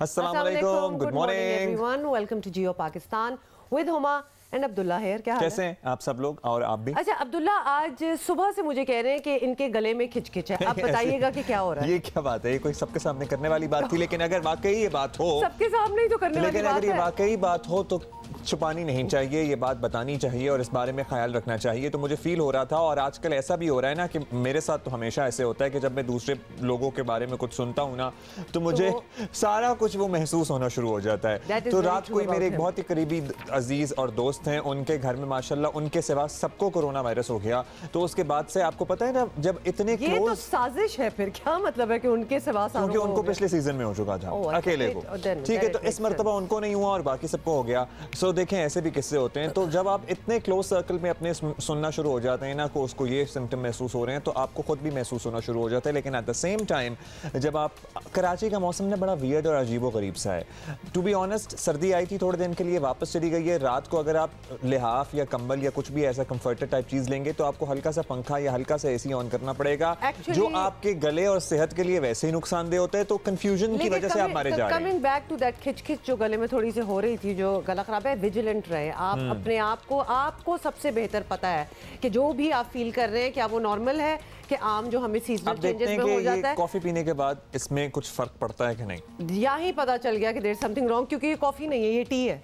अस्सलाम वालेकुम, good morning everyone, welcome to Geo Pakistan with Huma and Abdullah here. क्या हाल है? कैसे हैं आप सब लोग और आप भी? अच्छा अब्दुल्ला, आज सुबह से मुझे कह रहे हैं कि इनके गले में खिचखिच है। आप बताइएगा कि क्या हो रहा है? ये क्या बात है? ये कोई सबके सामने करने वाली बात थी, लेकिन अगर वाकई ये बात हो, सबके सामने ही तो करने वाली बात है। लेकिन अगर ये वाकई बात हो तो छुपानी नहीं चाहिए, ये बात बतानी चाहिए और इस बारे में ख्याल रखना चाहिए। तो मुझे फील हो रहा था, और आजकल ऐसा भी हो रहा है ना कि मेरे साथ तो हमेशा ऐसे होता है कि जब मैं दूसरे लोगों के बारे में कुछ सुनता हूँ ना, तो मुझे सारा कुछ वो महसूस होना शुरू हो जाता है। तो रात को ही मेरे एक बहुत ही करीबी अजीज और दोस्त हैं, उनके घर में माशाल्लाह उनके सिवा सबको कोरोना वायरस हो गया। तो उसके बाद से आपको पता है ना, जब इतने ये तो साजिश है, फिर क्या मतलब है कि उनके सिवा सारों को? क्योंकि उनको पिछले सीजन में हो चुका था अकेले को, ठीक है, तो इस मर्तबा उनको नहीं हुआ और बाकी सबको हो गया। सो देखें, ऐसे भी किस्से होते हैं। तो जब आप इतने क्लोज सर्कल में अपने सुनना शुरू हो जाते हैं ना कि उसको ये सिम्टम महसूस हो रहे हैं, तो आपको खुद भी महसूस होना शुरू हो जाता है। लेकिन एट द सेम टाइम जब आप, कराची का मौसम ना बड़ा वियर्ड और अजीबो गरीब सा है। टू बी ऑनेस्ट, सर्दी आई थी थोड़े दिन के लिए, वापस चली गई है। रात को अगर आप लिहाफ या कंबल या कुछ भी ऐसा कंफर्टर टाइप चीज लेंगे तो आपको हल्का सा पंखा या हल्का सा एसी ऑन करना पड़ेगा, जो आपके गले और सेहत के लिए वैसे ही नुकसानदेह होता है। तो कंफ्यूजन की वजह से आप मारे जा रहे हैं। कमिंग बैक टू दैट खिचखिच जो गले में थोड़ी सी हो रही थी, जो गला खराब है, विजिलेंट रहे आप अपने आपको सबसे बेहतर पता है कि जो भी आप फील कर रहे हैं क्या वो नॉर्मल है कि आम जो हमें सीजनल चेंजेस में हो जाता है। कॉफी पीने के बाद इसमें कुछ फर्क पड़ता है कि नहीं? यही पता चल गया कि देयर समथिंग रॉन्ग, क्योंकि ये कॉफी नहीं है, ये टी है।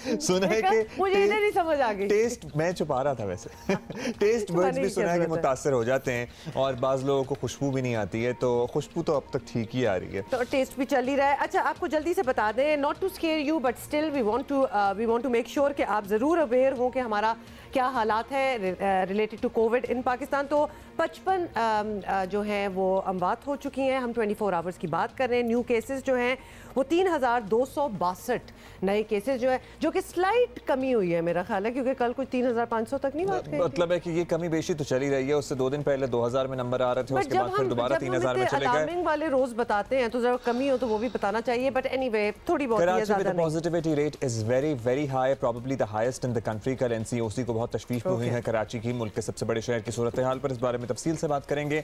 सुना है कि मुझे इधर ही समझ आ गई। टेस्ट मैं छुपा रहा था वैसे। टेस्ट बर्ड्स भी सुना है कि मुतासर हो जाते हैं और बाज लोगों को खुशबू भी नहीं आती है। तो खुशबू तो अब तक ठीक ही आ रही है, तो टेस्ट भी चल ही रहा है। अच्छा, आपको जल्दी से बता दें, not to scare you but still we want to make sure कि आप ज़रूर अवेयर हो कि हमारा क्या हालात है रिलेटेड टू कोविड इन पाकिस्तान। तो 55 जो हैं वो अमवात हो चुकी हैं। हम 24 आवर्स की बात कर रहे हैं। न्यू केसेस जो हैं वो 3262 नए केसेस जो है, जो कि स्लाइट कमी हुई है मेरा ख्याल है, क्योंकि कल कुछ 3500 तक नहीं बात कही। मतलब है कि ये कमी बेशी तो चली रही है। उससे 2 दिन पहले 2000 में नंबर आ रहे थे, उसके बाद फिर दोबारा 3000 में चले गए। अलार्मिंग वाले रोज बताते हैं, तो जरा कमी हो तो वो भी बताना चाहिए। बट एनीवे, थोड़ी बहुत है, ज़्यादा नहीं। Positivity rate is very very high, probably the highest in the country. कल एनसीओसी को बहुत तशवीश हुई है कराची की, मुल्क के सबसे बड़े शहर की सूरत हाल पर। इस बारे में तफसील से बात करेंगे।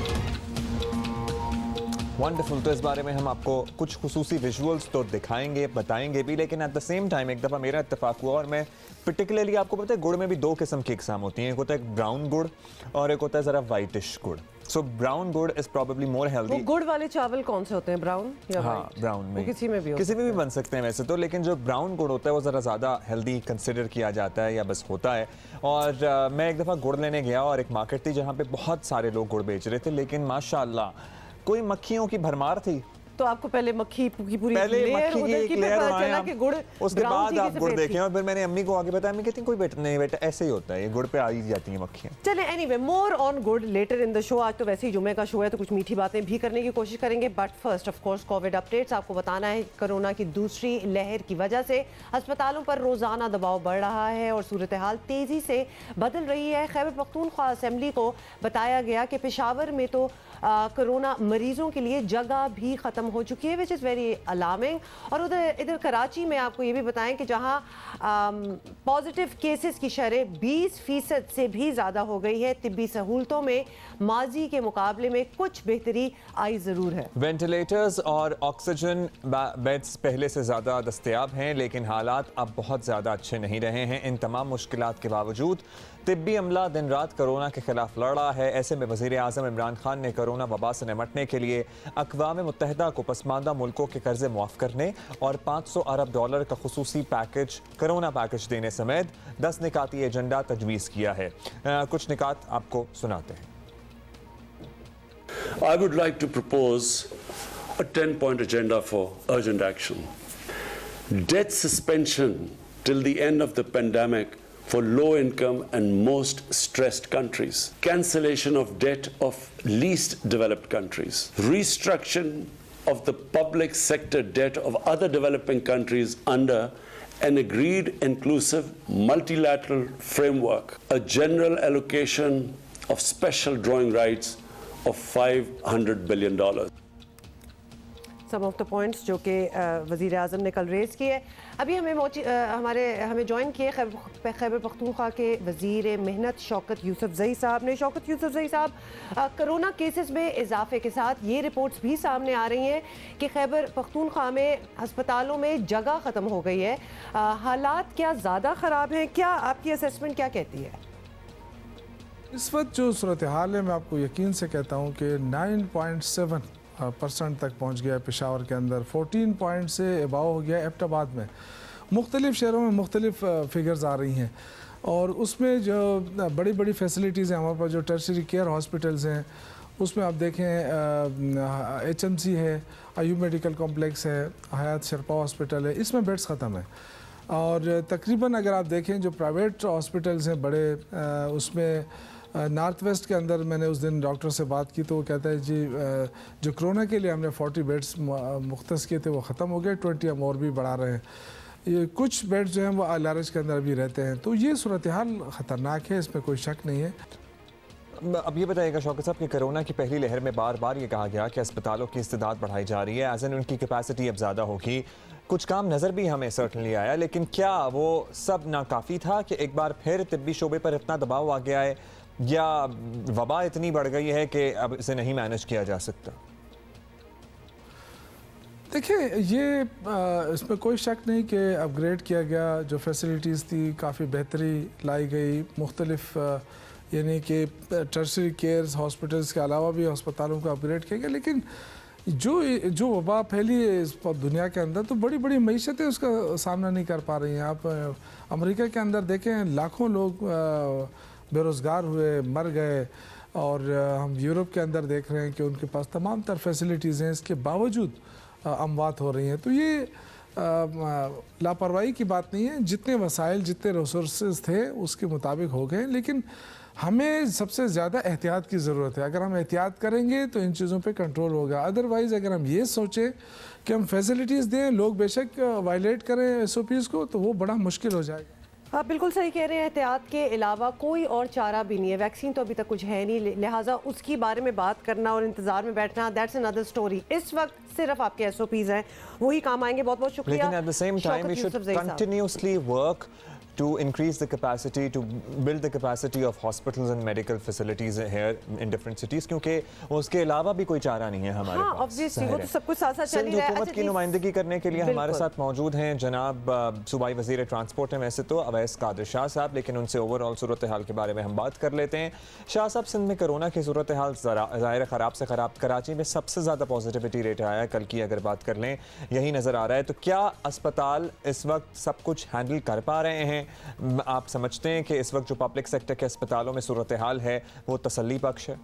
वंडरफुल। तो इस बारे में हम आपको कुछ खुसूसी विजुअल्स तो दिखाएंगे, बताएंगे भी, लेकिन एट द सेम टाइम एक दफ़ा मेरा इत्तेफाक हुआ, और मैं पर्टिकुलरली, आपको पता है गुड़ में भी 2 किस्म की इकसाम होती हैं। एक होता है ब्राउन गुड़ और एक होता है ज़रा वाइटिश गुड़। सो ब्राउन गुड़ इज प्रॉबेबली मोर हेल्दी। गुड़ वाले चावल कौन से होते हैं, ब्राउन या हाँ, ब्राउन में किसी में भी बन सकते हैं वैसे तो, लेकिन जो ब्राउन गुड़ होता है वो ज़रा ज़्यादा हेल्दी कंसिडर किया जाता है, या बस होता है। और मैं एक दफ़ा गुड़ लेने गया और एक मार्केट थी जहाँ पे बहुत सारे लोग गुड़ बेच रहे थे, लेकिन माशाल्लाह कोई मक्खियों की भरमार थी। तो आपको पहले मक्खी की पूरी पहले लेयर मक्खी की एक लेयर चला कि गुड़, उसके बाद आप गुड़ देखें। और फिर मैंने अम्मी को आगे बताया, अम्मी कहती कोई बेटा नहीं, बेटा ऐसे ही होता है, ये गुड़ पे आ ही जाती हैं मक्खियाँ। चले, एनीवे, मोर ऑन गुड़ लेटर इन द शो। आज तो वैसे ही जुमे का शो है तो कुछ मीठी बातें भी करने की कोशिश करेंगे, but first of course Covid updates. आपको बताना है कोरोना की दूसरी लहर की वजह से अस्पतालों पर रोजाना दबाव बढ़ रहा है और सूरत हाल तेजी से बदल रही है। खैबर पख्तूनख्वा असेंबली को बताया गया कि पेशावर में तो कोरोना मरीजों के लिए जगह भी ख़त्म हो चुकी है, विच इज़ वेरी अलार्मिंग। और इधर कराची में आपको ये भी बताएं कि जहां पॉजिटिव केसेस की शरह 20% से भी ज़्यादा हो गई है। तिब्बी सहूलतों में माजी के मुकाबले में कुछ बेहतरी आई ज़रूर है। वेंटिलेटर्स और ऑक्सीजन बेड्स पहले से ज़्यादा दस्तयाब हैं, लेकिन हालात अब बहुत ज़्यादा अच्छे नहीं रहे हैं। इन तमाम मुश्किलात के बावजूद तिब्बी अमला दिन रात कोरोना के खिलाफ लड़ रहा है। ऐसे में वज़ीर आज़म इमरान खान ने कोरोना वबा से निमटने के लिए अक़वाम मुत्तहिदा को पसमानदा मुल्कों के कर्जे मुआफ़ करने और $500 अरब का खुसूसी पैकेज, कोरोना पैकेज देने समेत 10 निकाती एजेंडा तजवीज़ किया है। कुछ निकात आपको सुनाते हैं। I would like to propose a 10-point agenda for urgent action. Debt suspension till the end of the pandemic for low-income and most stressed countries. Cancellation of debt of least developed countries. Restructuring of the public sector debt of other developing countries under an agreed inclusive multilateral framework. A general allocation of special drawing rights of $500 billion. Some of the points जो कि वज़ीर आज़म ने कल rays किए। अभी हमें join किए खैबर पख्तूनख्वा के वज़ीर मेहनत शौकत यूसुफजई साहब ने। शौकत यूसुफजई साहब, कोरोना केसेस में इजाफे के साथ ये रिपोर्ट्स भी सामने आ रही हैं कि खैबर पख्तूनख्वा में अस्पतालों में जगह ख़त्म हो गई है। हालात क्या ज़्यादा ख़राब हैं? क्या आपकी असेसमेंट क्या कहती है? इस वक्त जो सूरत हाल है, मैं आपको यकीन से कहता हूँ कि 9.7% तक पहुँच गया पेशावर के अंदर, 14 पॉइंट से अबाव हो गया एबटाबाद में। मुख्तलिफ़ शहरों में मुख्तलिफ़ फिगर्स आ रही हैं और उसमें जो बड़ी बड़ी फैसिलिटीज़ हैं हमारे पास, जो टर्शरी केयर हॉस्पिटल्स हैं, उसमें आप देखें HMC है, अयूब मेडिकल कॉम्प्लेक्स है, हयात शरपा हॉस्पिटल है, इसमें बेड्स ख़त्म है। और तकरीबन अगर आप देखें जो प्राइवेट हॉस्पिटल्स हैं बड़े, उसमें नॉर्थ वेस्ट के अंदर मैंने उस दिन डॉक्टर से बात की तो वो कहता है जी जो कोरोना के लिए हमने 40 बेड्स मुख्तस किए थे वो ख़त्म हो गए, 20 हम और भी बढ़ा रहे हैं। ये कुछ बेड्स जो हैं वो LRH के अंदर भी रहते हैं। तो ये सूरत हाल ख़तरनाक है, इसमें कोई शक नहीं है। अब ये बताइएगा शौकत साहब कि कोरोना की पहली लहर में बार बार ये कहा गया कि अस्पतालों की इस्तेदाद बढ़ाई जा रही है, एज एन उनकी कैपेसिटी अब ज़्यादा होगी। कुछ काम नज़र भी हमें सर्टनली आया, लेकिन क्या वो सब नाकाफ़ी था कि एक बार फिर तिब्बी शोबे पर इतना दबाव आ गया है, या वबा इतनी बढ़ गई है कि अब इसे नहीं मैनेज किया जा सकता? देखिए, ये इसमें कोई शक नहीं कि अपग्रेड किया गया, जो फैसिलिटीज़ थी काफ़ी बेहतरी लाई गई, मुख्तलिफ यानी कि टर्शरी केयर्स हॉस्पिटल्स के अलावा भी अस्पतालों को अपग्रेड किया गया। लेकिन जो वबा फैली है इस दुनिया के अंदर, तो बड़ी बड़ी मईशतें उसका सामना नहीं कर पा रही हैं। आप अमेरिका के अंदर देखें, लाखों लोग बेरोज़गार हुए, मर गए, और हम यूरोप के अंदर देख रहे हैं कि उनके पास तमाम तर फैसिलिटीज़ हैं, इसके बावजूद अमवात हो रही हैं। तो ये लापरवाही की बात नहीं है, जितने वसाइल जितने रिसोर्सेज थे उसके मुताबिक हो गए। लेकिन हमें सबसे ज़्यादा एहतियात की ज़रूरत है। अगर हम एहतियात करेंगे तो इन चीज़ों पे कंट्रोल होगा। अदरवाइज़ अगर हम ये सोचें कि हम फैसिलिटीज़ दें, लोग बेशक वायलेट करें SOPs को, तो वो बड़ा मुश्किल हो जाएगा। आप बिल्कुल सही कह रहे हैं, एहतियात के अलावा कोई और चारा भी नहीं है। वैक्सीन तो अभी तक कुछ है नहीं, लिहाजा उसकी बारे में बात करना और इंतजार में बैठना, दैट्स अनदर स्टोरी। इस वक्त सिर्फ आपके SOPs हैं, वही काम आएंगे। बहुत बहुत शुक्रिया। लेकिन at the same time we should continuously work to increase the capacity, to build the capacity of hospitals and medical facilities here in different cities, क्योंकि उसके अलावा भी कोई चारा नहीं है हमारे पास। ऑब्वियसली वो तो सब कुछ साथ साथ चल ही रहा है। हुकूमत की नुमाइंदगी करने के लिए हमारे साथ मौजूद हैं जनाब सूबाई वज़ीर ट्रांसपोर्ट हैं वैसे तो अवैस कादिर शाह साहब, लेकिन उनसे ओवरऑल सूरत हाल के बारे में हम बात कर लेते हैं। शाह साहब, सिंध में कोरोना की सूरत हाल ज़ाहिर ख़राब से ख़राब, कराची में सबसे ज़्यादा पॉजिटिविटी रेट आया है, कल की अगर बात कर लें यही नज़र आ रहा है। तो क्या अस्पताल इस वक्त सब कुछ हैंडल कर पा रहे हैं? आप समझते हैं कि इस वक्त जो पब्लिक सेक्टर के अस्पतालों में सूरत हाल है वो तसल्ली बख्श है?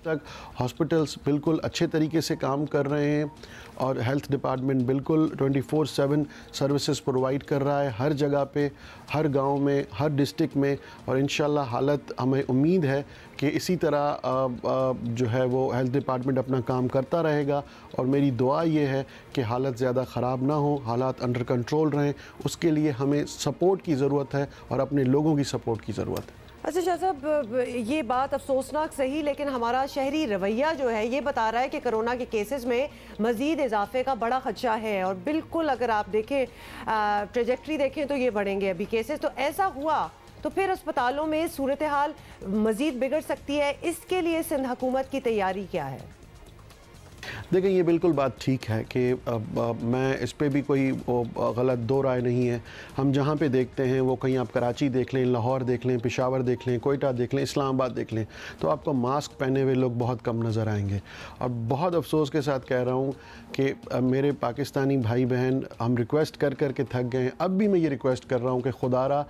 तक हॉस्पिटल्स बिल्कुल अच्छे तरीके से काम कर रहे हैं और हेल्थ डिपार्टमेंट बिल्कुल 24/7 सर्विसेज प्रोवाइड कर रहा है हर जगह पे, हर गांव में, हर डिस्ट्रिक्ट में। और इंशाल्लाह हालत, हमें उम्मीद है कि इसी तरह जो है वो हेल्थ डिपार्टमेंट अपना काम करता रहेगा। और मेरी दुआ ये है कि हालत ज़्यादा ख़राब ना हो, हालात अंडर कंट्रोल रहें। उसके लिए हमें सपोर्ट की ज़रूरत है और अपने लोगों की सपोर्ट की ज़रूरत है। अच्छा शाह साहब, ये बात अफसोसनाक सही, लेकिन हमारा शहरी रवैया जो है ये बता रहा है कि कोरोना के केसेस में मज़ीद इजाफे का बड़ा खदशा है। और बिल्कुल अगर आप देखें, ट्रेजेक्ट्री देखें तो ये बढ़ेंगे अभी केसेस। तो ऐसा हुआ तो फिर अस्पतालों में सूरत हाल मज़ीद बिगड़ सकती है। इसके लिए सिंध हुकूमत की तैयारी क्या है? देखें, ये बिल्कुल बात ठीक है कि मैं इस पे भी कोई गलत दो राय नहीं है। हम जहाँ पे देखते हैं वो, कहीं आप कराची देख लें, लाहौर देख लें, पेशावर देख लें, कोयटा देख लें, इस्लामाबाद देख लें, तो आपको मास्क पहने हुए लोग बहुत कम नज़र आएंगे। और बहुत अफसोस के साथ कह रहा हूँ कि मेरे पाकिस्तानी भाई बहन, हम रिक्वेस्ट कर कर के थक गए हैं। अब भी मैं ये रिक्वेस्ट कर रहा हूँ कि खुदारा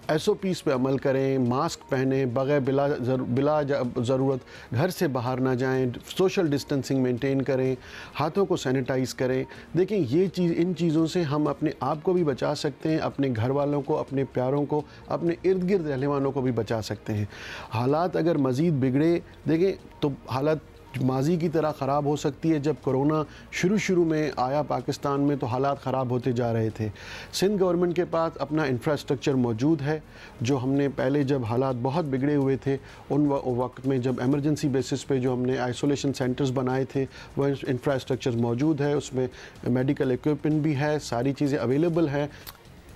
SOPs पे अमल करें, मास्क पहने, बगैर बिला ज़रूरत घर से बाहर ना जाएं, सोशल डिस्टेंसिंग मेंटेन करें, हाथों को सैनिटाइज़ करें। देखें, ये चीज़, इन चीज़ों से हम अपने आप को भी बचा सकते हैं, अपने घर वालों को, अपने प्यारों को, अपने इर्द गिर्द रहने वालों को भी बचा सकते हैं। हालात अगर मज़ीद बिगड़े, देखें तो हालात माजी की तरह ख़राब हो सकती है। जब कोरोना शुरू में आया पाकिस्तान में तो हालात ख़राब होते जा रहे थे। सिंध गवर्नमेंट के पास अपना इंफ्रास्ट्रक्चर मौजूद है, जो हमने पहले जब हालात बहुत बिगड़े हुए थे उन वक्त में जब एमरजेंसी बेसिस पे जो हमने आइसोलेशन सेंटर्स बनाए थे वह इंफ्रास्ट्रक्चर मौजूद है, उसमें मेडिकल इक्विपमेंट भी है, सारी चीज़ें अवेलेबल है।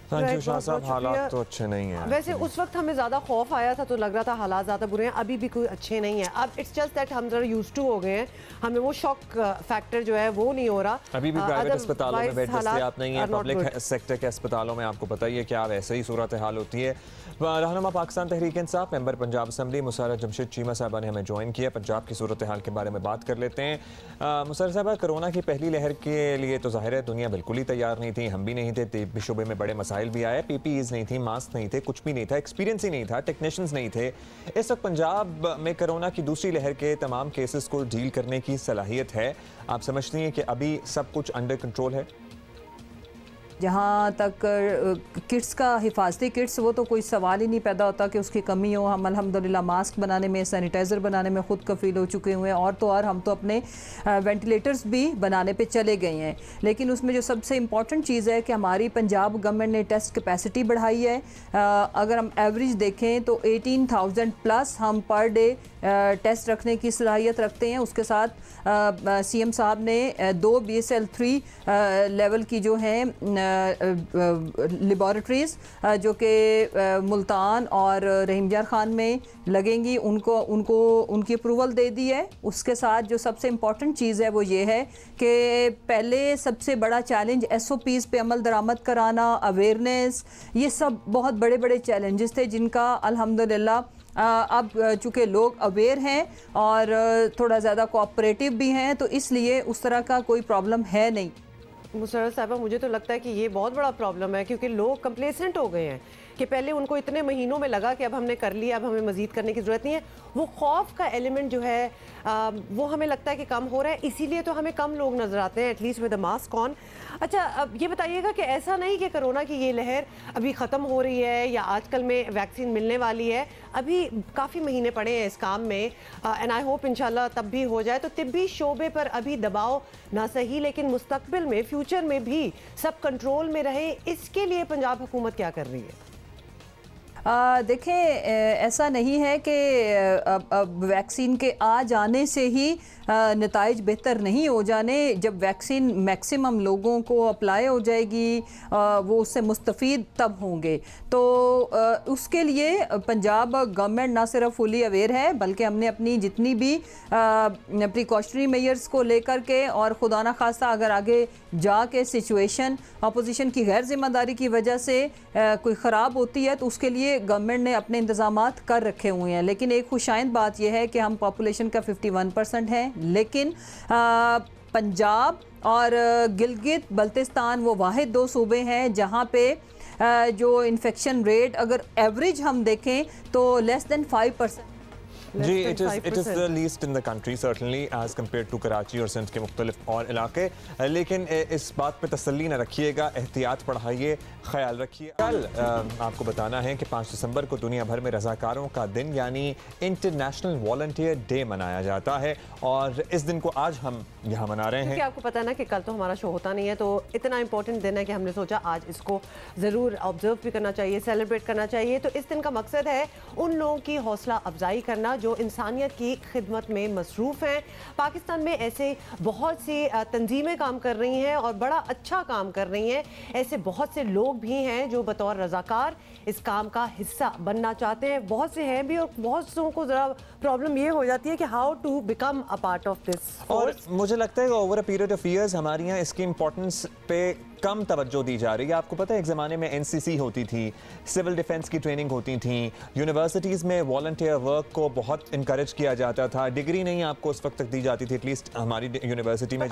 संजू शाह साहब, हालात तो अच्छे नहीं हैं। वैसे उस वक्त हमें ज़्यादा खौफ आया था तो लग रहा था हालात ज़्यादा बुरे हैं, अभी भी कोई अच्छे नहीं है। अब इट्स जस्ट दैट हम ज़रा यूज्ड टू हो गए हैं, हमें वो शॉक फैक्टर जो है वो नहीं हो रहा। अभी भी प्राइवेट अस्पतालों में बेड दस्तयाब नहीं है, पब्लिक सेक्टर के अस्पतालों में आपको पता ही है क्या वैसे ही सूरत हाल होती है। रहनुमा पाकिस्तान तहरीक इंसाफ, मेंबर पंजाब असम्बली मुसर्रत जमशेद चीमा साहबा ने हमें ज्वाइन किया। पंजाब की सूरत हाल के बारे में बात कर लेते हैं। मुसर्रत साहबा, कोरोना की पहली लहर के लिए तो जाहिर है दुनिया बिल्कुल ही तैयार नहीं थी, हम भी नहीं थे, तिब्बी शोबे में बड़े मसाइल भी आए, PPEs नहीं थी, मास्क नहीं थे, कुछ भी नहीं था, एक्सपीरियंस ही नहीं था, टेक्नीशियंस नहीं थे। इस वक्त पंजाब में कोरोना की दूसरी लहर के तमाम केसेस को डील करने की सलाहियत है। आप समझती हैं कि अभी सब कुछ अंडर कंट्रोल है? जहाँ तक किट्स का, हिफाजती किट्स, वो तो कोई सवाल ही नहीं पैदा होता कि उसकी कमी हो। हम अल्हम्दुलिल्लाह मास्क बनाने में, सैनिटाइज़र बनाने में ख़ुद कफ़ील हो चुके हुए हैं, और तो और हम तो अपने वेंटिलेटर्स भी बनाने पे चले गए हैं। लेकिन उसमें जो सबसे इम्पॉर्टेंट चीज़ है कि हमारी पंजाब गवर्नमेंट ने टेस्ट कैपेसिटी बढ़ाई है। अगर हम एवरेज देखें तो 18,000 प्लस हम पर डे टेस्ट रखने की सलाहियत रखते हैं। उसके साथ CM साहब ने 2 BSL-3 लेवल की जो हैं लेबॉरेटरीज़ जो कि मुल्तान और रहीमयार ख़ान में लगेंगी, उनकी अप्रूवल दे दी है। उसके साथ जो सबसे इम्पॉर्टेंट चीज़ है वो ये है कि पहले सबसे बड़ा चैलेंज SOPs पे अमल दरामद कराना, अवेयरनेस, ये सब बहुत बड़े बड़े चैलेंजेस थे जिनका अल्हम्दुलिल्लाह अब चूँकि लोग अवेयर हैं और थोड़ा ज़्यादा कोऑपरेटिव भी हैं, तो इसलिए उस तरह का कोई प्रॉब्लम है नहीं। मुसर्रत साहिबा, मुझे तो लगता है कि ये बहुत बड़ा प्रॉब्लम है, क्योंकि लोग कंप्लेसेंट हो गए हैं कि पहले उनको इतने महीनों में लगा कि अब हमने कर लिया, अब हमें मज़ीद करने की ज़रूरत नहीं है। वो खौफ का एलिमेंट जो है वो हमें लगता है कि कम हो रहा है, इसीलिए तो हमें कम लोग नज़र आते हैं, at least with the mask on. अच्छा, अब ये बताइएगा कि ऐसा नहीं कि कोरोना की ये लहर अभी ख़त्म हो रही है या आजकल में वैक्सीन मिलने वाली है, अभी काफ़ी महीने पड़े हैं इस काम में, एंड आई होप इंशाल्लाह तब भी हो जाए। तो तिब्बी शोबे पर अभी दबाव ना सही, लेकिन मुस्तकबिल में, फ्यूचर में भी सब कंट्रोल में रहे, इसके लिए पंजाब हुकूमत क्या कर रही है? देखें, ऐसा नहीं है कि अब वैक्सीन के आ जाने से ही नताइज बेहतर नहीं हो जाने। जब वैक्सीन मैक्सिमम लोगों को अप्लाई हो जाएगी वो उससे मुस्तफ़ीद तब होंगे। तो उसके लिए पंजाब गवर्नमेंट ना सिर्फ फुली अवेयर है, बल्कि हमने अपनी जितनी भी प्रिकॉशनरी मेजर्स को लेकर के, और खुदा ना खास्ता अगर आगे जाके सिचुएशन अपोजिशन की गैर जिम्मेदारी की वजह से कोई ख़राब होती है तो उसके लिए गवर्नमेंट ने अपने इंतज़ामात कर रखे हुए हैं। लेकिन एक खुशाइंद बात यह है कि हम पॉपुलेशन का 51% हैं, लेकिन पंजाब और गिलगित बल्तिस्तान वो वाहिद 2 सूबे हैं जहाँ पे जो इन्फेक्शन रेट अगर एवरेज हम देखें तो लेस देन 5%। जी, it is the least in the country certainly as compared to Karachi और सिंध के मुख्तलिफ और इलाके। लेकिन इस बात पे तसल्ली न रखिएगा, एहतियात बढ़ाइए, ख्याल रखिए। कल आपको बताना है कि 5 दिसंबर को दुनिया भर में रज़ाकारों का दिन यानी इंटरनेशनल वॉलंटियर डे मनाया जाता है, और इस दिन को आज हम यहाँ मना रहे हैं। आपको पता है ना कि कल तो हमारा शो होता नहीं है, तो इतना इंपॉर्टेंट दिन है कि हमने सोचा आज इसको ज़रूर ऑब्जर्व भी करना चाहिए, सेलिब्रेट करना चाहिए। तो इस दिन का मकसद है उन लोगों की हौसला अफजाई करना जो इंसानियत की खिदमत में मसरूफ़ हैं। पाकिस्तान में ऐसे बहुत सी तंजीमें काम कर रही हैं और बड़ा अच्छा काम कर रही हैं। ऐसे बहुत से लोग भी हैं जो बतौर रज़ाकार इस काम का हिस्सा बनना चाहते हैं, बहुत से हैं भी, और बहुत से को ज़रा प्रॉब्लम ये हो जाती है कि how to become a part of this. और मुझे लगता है कि over a period of years हमारे यहाँ इसकी इंपॉर्टेंस पे कम तवज्जो दी जा रही है। आपको पता है एक ज़माने में NCC होती थी, सिविल डिफेंस की ट्रेनिंग होती थी, यूनिवर्सिटीज़ में वॉलंटियर वर्क को बहुत इनकरेज किया जाता था। डिग्री नहीं आपको उस वक्त तक दी जाती थी, एटलीस्ट हमारी यूनिवर्सिटी में,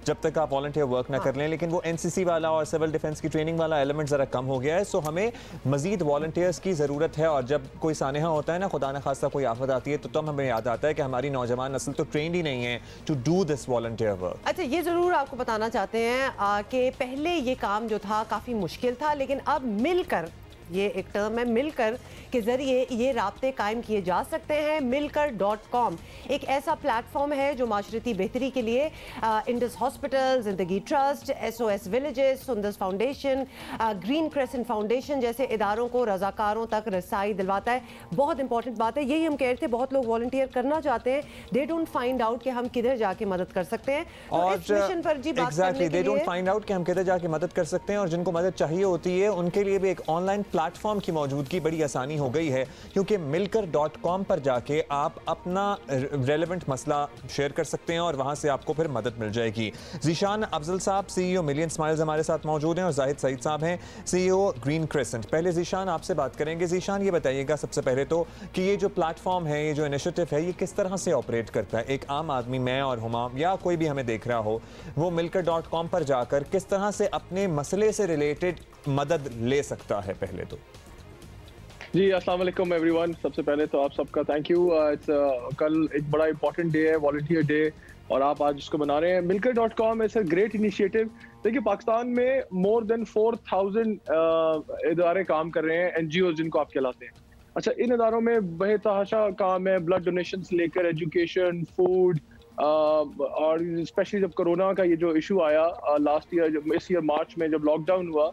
जब तक आप वॉलंटियर वर्क ना कर लें। लेकिन वो NCC वाला और सिविल डिफेंस की ट्रेनिंग वाला एलिमेंट ज़रा कम हो गया है। सो हमें मज़ीद वॉलंटियर्स की ज़रूरत है, और जब कोई सानहा होता है ना, खुदा न खास्ता कोई आफत आती है, तो तब हमें याद आता है कि हमारी नौजवान नस्ल तो ट्रेंड ही नहीं है to do this volunteer work. अच्छा, ये ज़रूर आपको बताना चाहते हैं कि पहले ये काम जो था काफ़ी मुश्किल था, लेकिन अब मिलकर ये एक टर्म है, मिलकर के जरिए ये राब्ते कायम किए जा सकते हैं। मिलकर.com एक ऐसा प्लेटफॉर्म है जो माशरती बेहतरी के लिए इंडस हॉस्पिटल, जिंदगी trust, SOS villages, Sundas foundation, green crescent foundation जैसे इदारों को रजाकारों तक रसाई दिलवाता है। बहुत इंपॉर्टेंट बात है, यही हम कह रहे थे, बहुत लोग वॉलंटियर करना चाहते हैं, दे डोंट फाइंड आउट कि हम किधर जाके मदद कर सकते हैं। तो इस मिशन पर जी बात करने के दे डोंट लिए फाइंड आउट कि हम किधर जाके मदद कर सकते हैं, और जिनको मदद चाहिए होती है उनके लिए भी एक ऑनलाइन प्लेटफॉर्म की मौजूदगी बड़ी आसानी हो गई है, क्योंकि मिलकर.com पर जाके आप अपना रेलेवेंट मसला शेयर कर सकते हैं और वहां से आपको फिर मदद मिल जाएगी। ज़ीशान अफजल साहब CEO मिलियन स्माइल्स हमारे साथ मौजूद हैं, और जाहिद सईद साहब हैं CEO ग्रीन क्रेसेंट। पहले ज़ीशान आपसे बात करेंगे। ज़ीशान ये बताइएगा सबसे पहले तो कि ये जो प्लेटफॉर्म है, ये जो इनिशिएटिव है, ये किस तरह से ऑपरेट करता है? एक आम आदमी, मैं और हुमाम या कोई भी हमें देख रहा हो, वो मिलकर.com पर जाकर किस तरह से अपने मसले से रिलेटेड मदद ले सकता है? पहले तो जी, अस्सलाम वालेकुम एवरीवन। सबसे पहले तो आप सबका थैंक यू। कल एक बड़ा इंपॉर्टेंट डे है, वॉलंटियर डे, और आप आज इसको बना रहे हैं। मिलकर.com इज अ ग्रेट इनिशिएटिव। देखिए, पाकिस्तान में मोर देन 4000 इदारे काम कर रहे हैं, NGOs जिनको आप कहलाते हैं। अच्छा, इन इदारों में बेतहाशा काम है, ब्लड डोनेशन से लेकर एजुकेशन, फूड, और स्पेशली जब कोरोना का ये जो इशू आया लास्ट ईयर, इस ईयर मार्च में जब लॉकडाउन हुआ,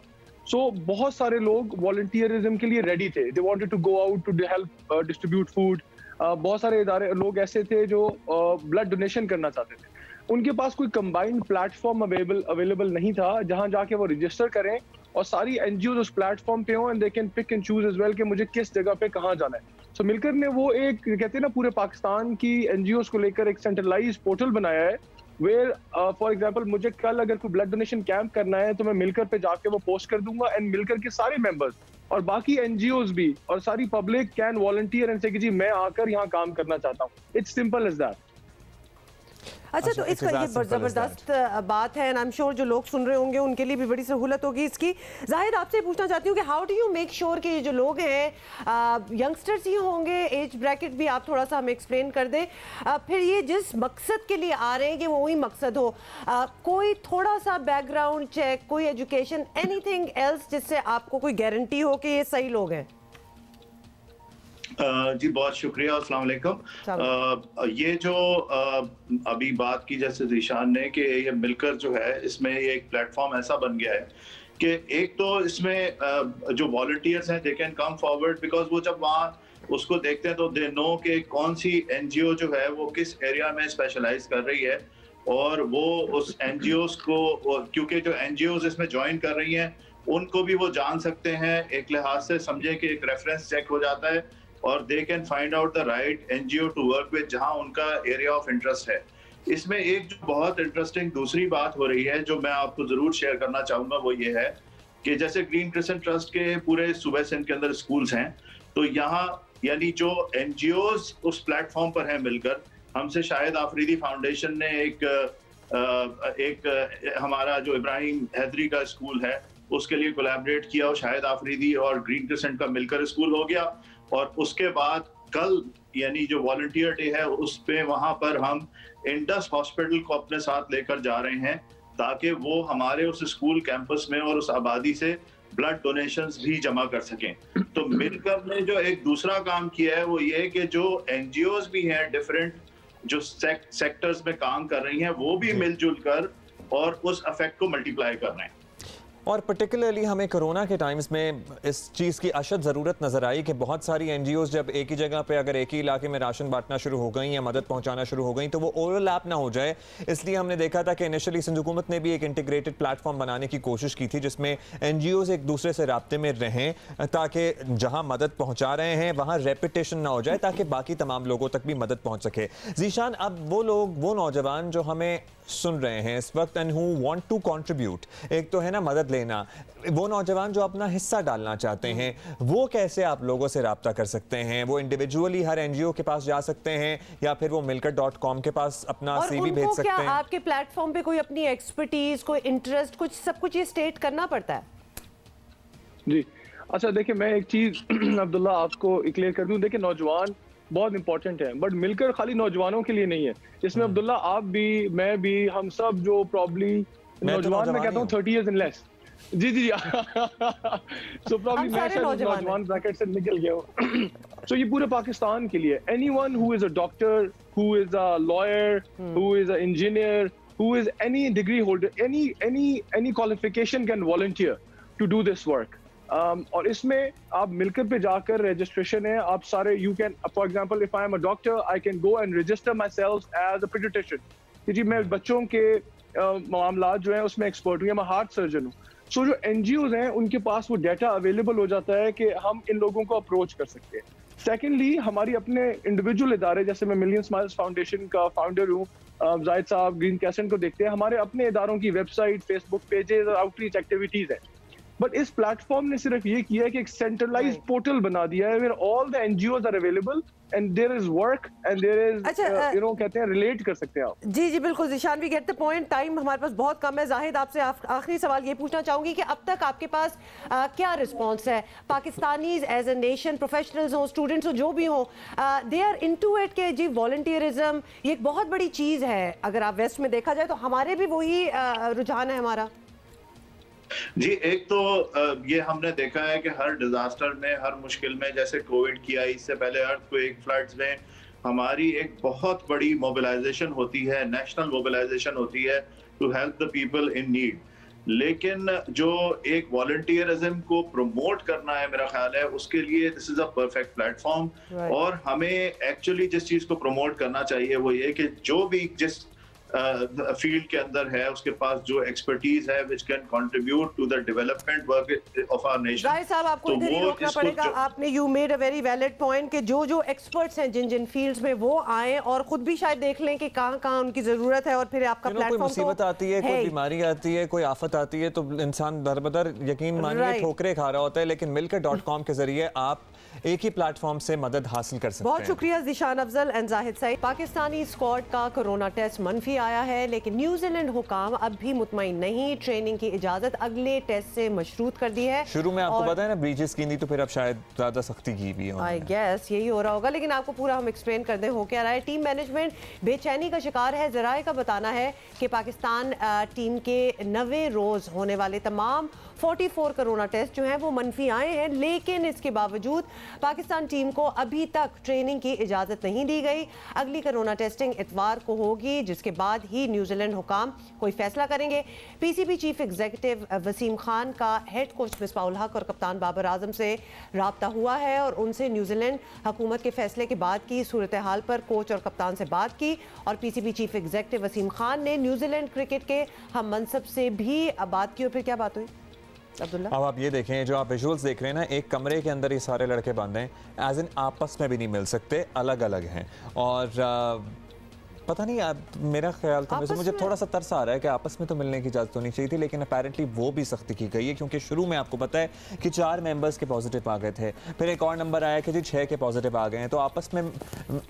बहुत सारे लोग वॉलंटियरिज्म के लिए रेडी थे। They wanted to go out to help distribute food. बहुत सारे इदारे लोग ऐसे थे जो ब्लड डोनेशन करना चाहते थे। उनके पास कोई कंबाइंड प्लेटफॉर्म अवेलेबल नहीं था जहां जाके वो रजिस्टर करें और सारी NGOs उस प्लेटफॉर्म पे हो, and they can pick and choose as well कि मुझे किस जगह पे कहाँ जाना है। सो मिलकर ने वो एक, कहते हैं ना, पूरे पाकिस्तान की NGOs को लेकर एक सेंट्रलाइज पोर्टल बनाया है, वेयर फॉर एग्जांपल मुझे कल अगर कोई ब्लड डोनेशन कैंप करना है तो मैं मिलकर पे जाके वो पोस्ट कर दूंगा, एंड मिलकर के सारे मेंबर्स और बाकी NGOs भी और सारी पब्लिक कैन वॉलंटियर एंड से कि जी मैं आकर यहाँ काम करना चाहता हूँ। It's simple as that. अच्छा, तो इसका ये जबरदस्त बात है, एंड आई एम श्योर जो लोग सुन रहे होंगे उनके लिए भी बड़ी सहूलत होगी इसकी। जाहिद, आपसे पूछना चाहती हूँ कि how do you make sure कि ये जो लोग हैं यंगस्टर्स ही होंगे, एज ब्रैकेट भी आप थोड़ा सा हमें एक्सप्लेन कर दें, फिर ये जिस मकसद के लिए आ रहे हैं कि वो वही मकसद हो, कोई थोड़ा सा बैकग्राउंड चेक, कोई एजुकेशन, एनीथिंग एल्स जिससे आपको कोई गारंटी हो कि ये सही लोग हैं? जी बहुत शुक्रिया, अस्सलाम वालेकुम। ये जो अभी बात की जैसे ज़ीशान ने कि ये मिलकर जो है, इसमें ये एक प्लेटफॉर्म ऐसा बन गया है कि एक तो इसमें जो वॉलंटियर्स हैं they can come forward, because वो जब वहाँ उसको देखते हैं तो दे नो कि कौन सी NGO जो है वो किस एरिया में स्पेशलाइज कर रही है, और वो उस NGOs को, क्योंकि जो NGOs इसमें ज्वाइन कर रही हैं उनको भी वो जान सकते हैं, एक लिहाज से समझे कि एक रेफरेंस चेक हो जाता है, और they can find out the right NGO to work with जहां उनका एरिया ऑफ इंटरेस्ट है। इसमें एक जो बहुत इंटरेस्टिंग दूसरी बात हो रही है जो मैं आपको जरूर शेयर करना चाहूंगा, वो ये है कि जैसे ग्रीन क्रिसेंट ट्रस्ट के पूरे सूबे सिंध के अंदर स्कूल्स हैं, तो यहाँ यानी जो NGOs उस प्लेटफॉर्म पर हैं मिलकर, हमसे शाहिद आफरीदी फाउंडेशन ने एक हमारा जो इब्राहिम हैदरी का स्कूल है उसके लिए कोलैबोरेट किया, और शाहिद आफरीदी और ग्रीन क्रिसेंट का मिलकर स्कूल हो गया। और उसके बाद कल यानी जो वॉलंटियर डे है उस पे वहां पर हम इंडस हॉस्पिटल को अपने साथ लेकर जा रहे हैं, ताकि वो हमारे उस स्कूल कैंपस में और उस आबादी से ब्लड डोनेशंस भी जमा कर सकें। तो मिलकर ने जो एक दूसरा काम किया है वो ये कि जो NGOs भी हैं डिफरेंट जो सेक्टर्स में काम कर रही हैं, वो भी मिलजुल कर और उस इफेक्ट को मल्टीप्लाई कर रहे हैं। और पर्टिकुलरली हमें कोरोना के टाइम्स में इस चीज़ की अशद ज़रूरत नज़र आई कि बहुत सारी NGOs जब एक ही जगह पे अगर एक ही इलाके में राशन बांटना शुरू हो गई या मदद पहुंचाना शुरू हो गई तो वो ओवरलैप ना हो जाए, इसलिए हमने देखा था कि इनिशियली सिंध हुकूमत ने भी एक इंटीग्रेटेड प्लेटफॉर्म बनाने की कोशिश की थी जिसमें NGOs एक दूसरे से राब्ते में रहें, ताकि जहाँ मदद पहुँचा रहे हैं वहाँ रेपिटेशन ना हो जाए, ताकि बाकी तमाम लोगों तक भी मदद पहुँच सके। ज़ीशान, अब वो लोग, वो नौजवान जो हमें सुन रहे हैं इस वक्त and who want to contribute, एक तो है ना मदद लेना, वो नौजवान जो अपना हिस्सा डालना चाहते हैं, वो कैसे आप लोगों से राब्ता कर सकते हैं? वो इंडिविजुअली हर NGO के पास जा सकते हैं या फिर वो मिलकर.com के पास अपना CV भेज सकते हैं? आपके प्लेटफॉर्म पे कोई अपनी एक्सपर्टीज, कोई इंटरेस्ट, कुछ सब कुछ ये स्टेट करना पड़ता है? जी अच्छा, देखिए मैं एक चीज अब्दुल्ला आपको क्लियर कर दूं। देखिए, नौजवान बहुत इंपॉर्टेंट है, बट मिलकर खाली नौजवानों के लिए नहीं है। इसमें अब्दुल्ला आप भी, मैं भी, हम सब जो प्रॉब्ली नौजवान, मैं कहता हूँ 30 years and less, जी जी सो प्रॉब्ली मैं शायद नौजवान ब्रैकेट से निकल गया हूँ सो ये पूरे पाकिस्तान के लिए anyone who is a doctor, who is a lawyer, who is a engineer, who is any degree holder, any qualification can volunteer to do this work. और इसमें आप मिलकर पे जाकर रजिस्ट्रेशन है, आप सारे you can, for example, if I am a doctor, I can go and register myself as a pediatrician. जी मैं बच्चों के मामलात जो हैं उसमें एक्सपर्ट हूँ, मैं हार्ट सर्जन हूँ. सो जो NGOs हैं उनके पास वो डाटा अवेलेबल हो जाता है कि हम इन लोगों को अप्रोच कर सकते हैं. सेकेंडली हमारी अपने इंडिविजुअल इदारे, जैसे मैं मिलियन स्माइल्स फाउंडेशन का फाउंडर हूँ, जाहिद साहब ग्रीन कैसेंट को देखते हैं, हमारे अपने इदारों की वेबसाइट, फेसबुक पेजेस और आउटरीच एक्टिविटीज है. बट इस प्लेटफॉर्म ने सिर्फ ये किया है कि एक सेंट्रलाइज्ड पोर्टल बना दिया है where all the NGOs are available and there is work and there is you know कहते हैं रिलेट कर सकते हैं आप. जी जी बिल्कुल Zeeshan, we get the point. Time हमारे पास बहुत कम है. जाहिद आपसे आखिरी सवाल ये पूछना चाहूंगी कि अब तक आपके पास क्या रिस्पॉन्स है? Pakistanis as a nation, professionals हो, स्टूडेंट्स हो, जो भी हो, दे आर इनटू इट के जी वॉलंटियरिज्म ये एक बहुत बड़ी चीज़ है. अगर आप वेस्ट में देखा जाए तो हमारे भी वही रुझान है हमारा. जी एक तो ये हमने देखा है कि हर डिजास्टर में, हर मुश्किल में, जैसे कोविड की आई, इससे पहले अर्थक्वेक, फ्लड्स में, हमारी एक बहुत बड़ी मोबिलाइजेशन होती है, नेशनल मोबिलाइजेशन होती है to help the people in need. लेकिन जो एक वॉलंटियरिज्म को प्रमोट करना है, मेरा ख्याल है उसके लिए this is a perfect platform. और हमें एक्चुअली जिस चीज को प्रमोट करना चाहिए वो ये कि जो भी जिस फील्ड के अंदर है उसके पास जो एक्सपर्टीज है which can contribute to the development work of our nation. Zahid साहब आपको इधर ही रोकना पड़ेगा. आपने you made a very valid point कि जो एक्सपर्ट्स हैं जिन फील्ड्स में वो आए और खुद भी शायद देख लें कि कहाँ उनकी जरूरत है और फिर आपका प्लेटफॉर्म. कोई मुसीबत आती है, कोई बीमारी आती है, कोई आफत आती है तो इंसान दरबदर यकीन मानिए ठोकरे खा रहा होता है. लेकिन मिलकर.com के जरिए आप एक ही प्लेटफॉर्म से मदद हासिल कर सकते हैं. बहुत शुक्रिया ज़ीशान अफजल एंड जाहिद सईद. पाकिस्तानी स्क्वाड का कोरोना टेस्ट मनफी आया है, लेकिन न्यूजीलैंड हुकाम अब भी मुतमईन नहीं. ट्रेनिंग की इजाजत अगले टेस्ट से मशरूत कर दी है. शुरू में आपको पता है ना ब्रीचेस की थी, तो फिर अब शायद ज्यादा सख्ती की भी है. आई गेस यही हो रहा होगा, लेकिन आपको पूरा हम एक्सप्लेन कर दें हो क्या रहा है. टीम मैनेजमेंट बेचैनी का शिकार है. जराए का बताना है कि पाकिस्तान टीम के 90 रोज होने वाले तमाम 44 कोरोना टेस्ट जो हैं वो मनफी आए हैं, लेकिन इसके बावजूद पाकिस्तान टीम को अभी तक ट्रेनिंग की इजाज़त नहीं दी गई. अगली कोरोना टेस्टिंग इतवार को होगी, जिसके बाद ही न्यूजीलैंड हुकाम कोई फैसला करेंगे. PCB chief executive Wasim Khan का हेड कोच मिसबाहुल हक और कप्तान बाबर आजम से रब्ता हुआ है और उनसे न्यूजीलैंड हुकूमत के फैसले के बाद की सूरत हाल पर कोच और कप्तान से बात की. और PCB chief executive Wasim Khan ने न्यूजीलैंड क्रिकेट के हम मनसब से भी बात की. और फिर क्या बात हुई अब्दुल्ला? अब आप ये देखें, जो आप विजुअल्स देख रहे हैं ना, एक कमरे के अंदर ये सारे लड़के बंद हैं, एज इन आपस में भी नहीं मिल सकते, अलग अलग हैं. और पता नहीं यार, मेरा ख्याल था, वैसे मुझे थोड़ा सा तरस आ रहा है कि आपस में तो मिलने की इजाज़त होनी चाहिए थी, लेकिन अपेरेंटली वो भी सख्ती की गई है. क्योंकि शुरू में आपको पता है कि 4 मेंबर्स के पॉजिटिव आ गए थे, फिर एक और नंबर आया कि जी 6 के पॉजिटिव आ गए हैं, तो आपस में.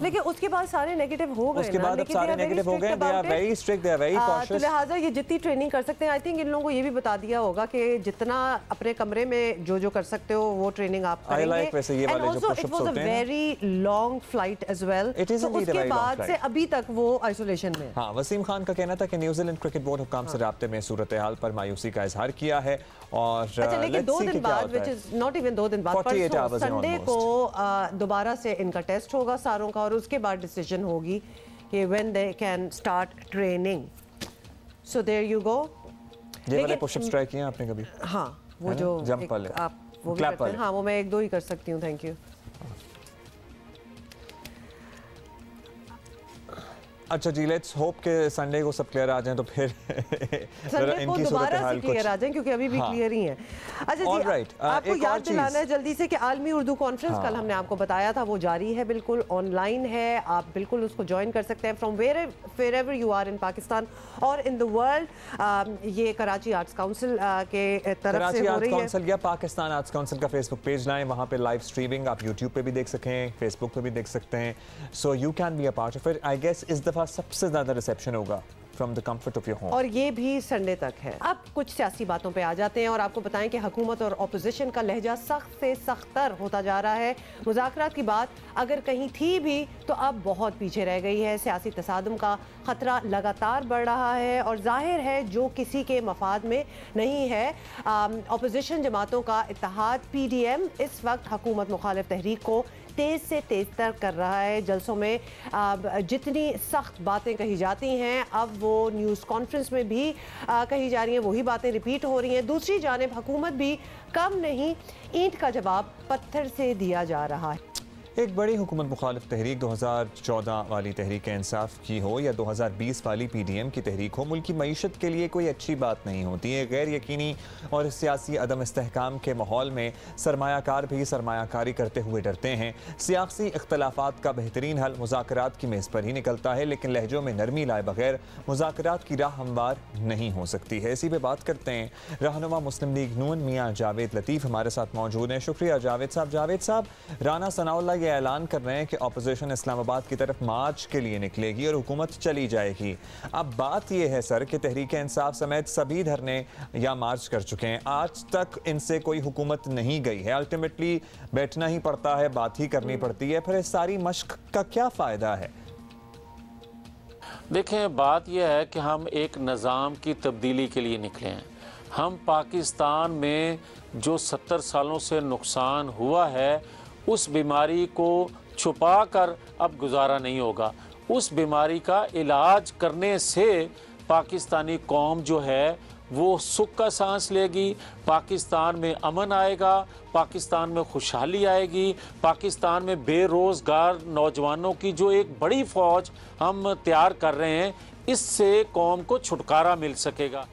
लेकिन उसके बाद सारे नेगेटिव हो गए. उसके बाद अब सारे नेगेटिव हो गए. They are very strict, they are very cautious. तो लिहाजा ये जितनी ट्रेनिंग कर सकते हैं, आई थिंक इन लोगों को ये भी बता दिया होगा कि जितना अपने कमरे में जो कर सकते हो वो ट्रेनिंग आप करेंगे. वैसे ये वाले जो पुशअप्स होते हैं, very long flight as well. उसके बाद से अभी तक वो आइसोलेशन में. हाँ, वसीम खान का कहना था कि न्यूजीलैंड क्रिकेट बोर्ड हुकाम से राब्ते में सूरत हाल पर मायूसी का इजहार किया है. और अच्छा, लेकिन 2 दिन बाद, which is not even 2 दिन बाद, परसों संडे को दोबारा से इनका टेस्ट होगा सारों का, और उसके बाद डिसीजन होगी कि when they can start training. So there you go. ये वाले पुशअप्स ट्राई किए आपने कभी? हाँ, वो जो जंप वाले, आप वो भी करते हैं. हाँ, वो मैं 1-2 ही कर सकती हूँ. Thank you. अच्छा जी, लेट्स होप के संडे को सब क्लियर आ जाएं, तो फिर संडे को दोबारा से क्लियर आ जाएं, क्योंकि अभी भी क्लियर ही हैं. अच्छा जी, आपको याद दिलाना है जल्दी से कि आलमी उर्दू कॉन्फ्रेंस कल हमने आपको बताया था, वो जारी है, बिल्कुल ऑनलाइन है, आप बिल्कुल उसको ज्वाइन कर सकते हैं from wherever you are in Pakistan और इन द वर्ल्ड. ये कराची आर्ट्स काउंसिल के तरफ से हो रही है. काउंसिल या पाकिस्तान आर्ट्स काउंसिल का फेसबुक पेज लाएं, वहाँ पे लाइव स्ट्रीमिंग आप यूट्यूब पे भी देख सकें, फेसबुक पे भी देख सकते हैं. So you can be a part of it. I guess इस दफा सबसे ज्यादा रिसेप्शन होगा from the comfort of your home. और ये भी संडे तक है। अब कुछ सियासी बातों पे आ जाते हैं और आपको बताएं कि हुकूमत और ऑपोजिशन का लहजा सख्त से सख्तर होता जा रहा है। मुज़ाकरात की बात अगर कहीं थी भी तो अब बहुत पीछे रह गई है। सियासी तसादुम का खतरा लगातार बढ़ रहा है और जाहिर है जो किसी के मफाद में नहीं है। ऑपोजिशन जमातों का इत्तेहाद PDM इस वक्त हुकूमत मुखालिफ तहरीक को तेज़ से तेज़ तर कर रहा है। जलसों में जितनी सख्त बातें कही जाती हैं अब वो न्यूज़ कॉन्फ्रेंस में भी कही जा रही हैं, वही बातें रिपीट हो रही हैं। दूसरी जानिब हुकूमत भी कम नहीं, ईंट का जवाब पत्थर से दिया जा रहा है। एक बड़ी हुकूमत मुखालिफ तहरीक 2014 वाली तहरीक इंसाफ की हो या 2020 वाली PDM की तहरीक हो, मुल्क की मईशत के लिए कोई अच्छी बात नहीं होती है। गैर यकीनी और सियासी अदम इस्तेहकाम के माहौल में सरमायाकार भी सरमायाकारी करते हुए डरते हैं। सियासी इख्तलाफात का बेहतरीन हल मुज़ाकरात की मेज़ पर ही निकलता है, लेकिन लहजों में नरमी लाए बगैर मुज़ाकरात की राह हमवार नहीं हो सकती है। इसी पर बात करते हैं। रहनुमा मुस्लिम लीग नून मियाँ जावेद लतीफ़ हमारे साथ मौजूद हैं। शुक्रिया जावेद साहब। जावेद साहब, राना सनाउल्लाह ऐलान कर रहे हैं कि ऑपोजिशन इस्लामाबाद की तरफ मार्च के लिए निकलेगी और हुकूमत चली जाएगी। अब बात यह है सर कि तहरीक इंसाफ समेत सभी धरने या मार्च कर चुके हैं, आज तक इनसे कोई हुकूमत नहीं गई है। अल्टीमेटली बैठना ही पड़ता है, बात ही करनी पड़ती है। फिर इस सारी मश्क का क्या फ़ायदा है? देखें, बात यह है कि हम एक निज़ाम की तब्दीली के लिए निकले हैं। हम पाकिस्तान में जो 70 सालों से नुकसान हुआ है उस बीमारी को छुपा कर अब गुजारा नहीं होगा। उस बीमारी का इलाज करने से पाकिस्तानी कौम जो है वो सुख का सांस लेगी, पाकिस्तान में अमन आएगा, पाकिस्तान में खुशहाली आएगी, पाकिस्तान में बेरोज़गार नौजवानों की जो एक बड़ी फ़ौज हम तैयार कर रहे हैं, इससे कौम को छुटकारा मिल सकेगा।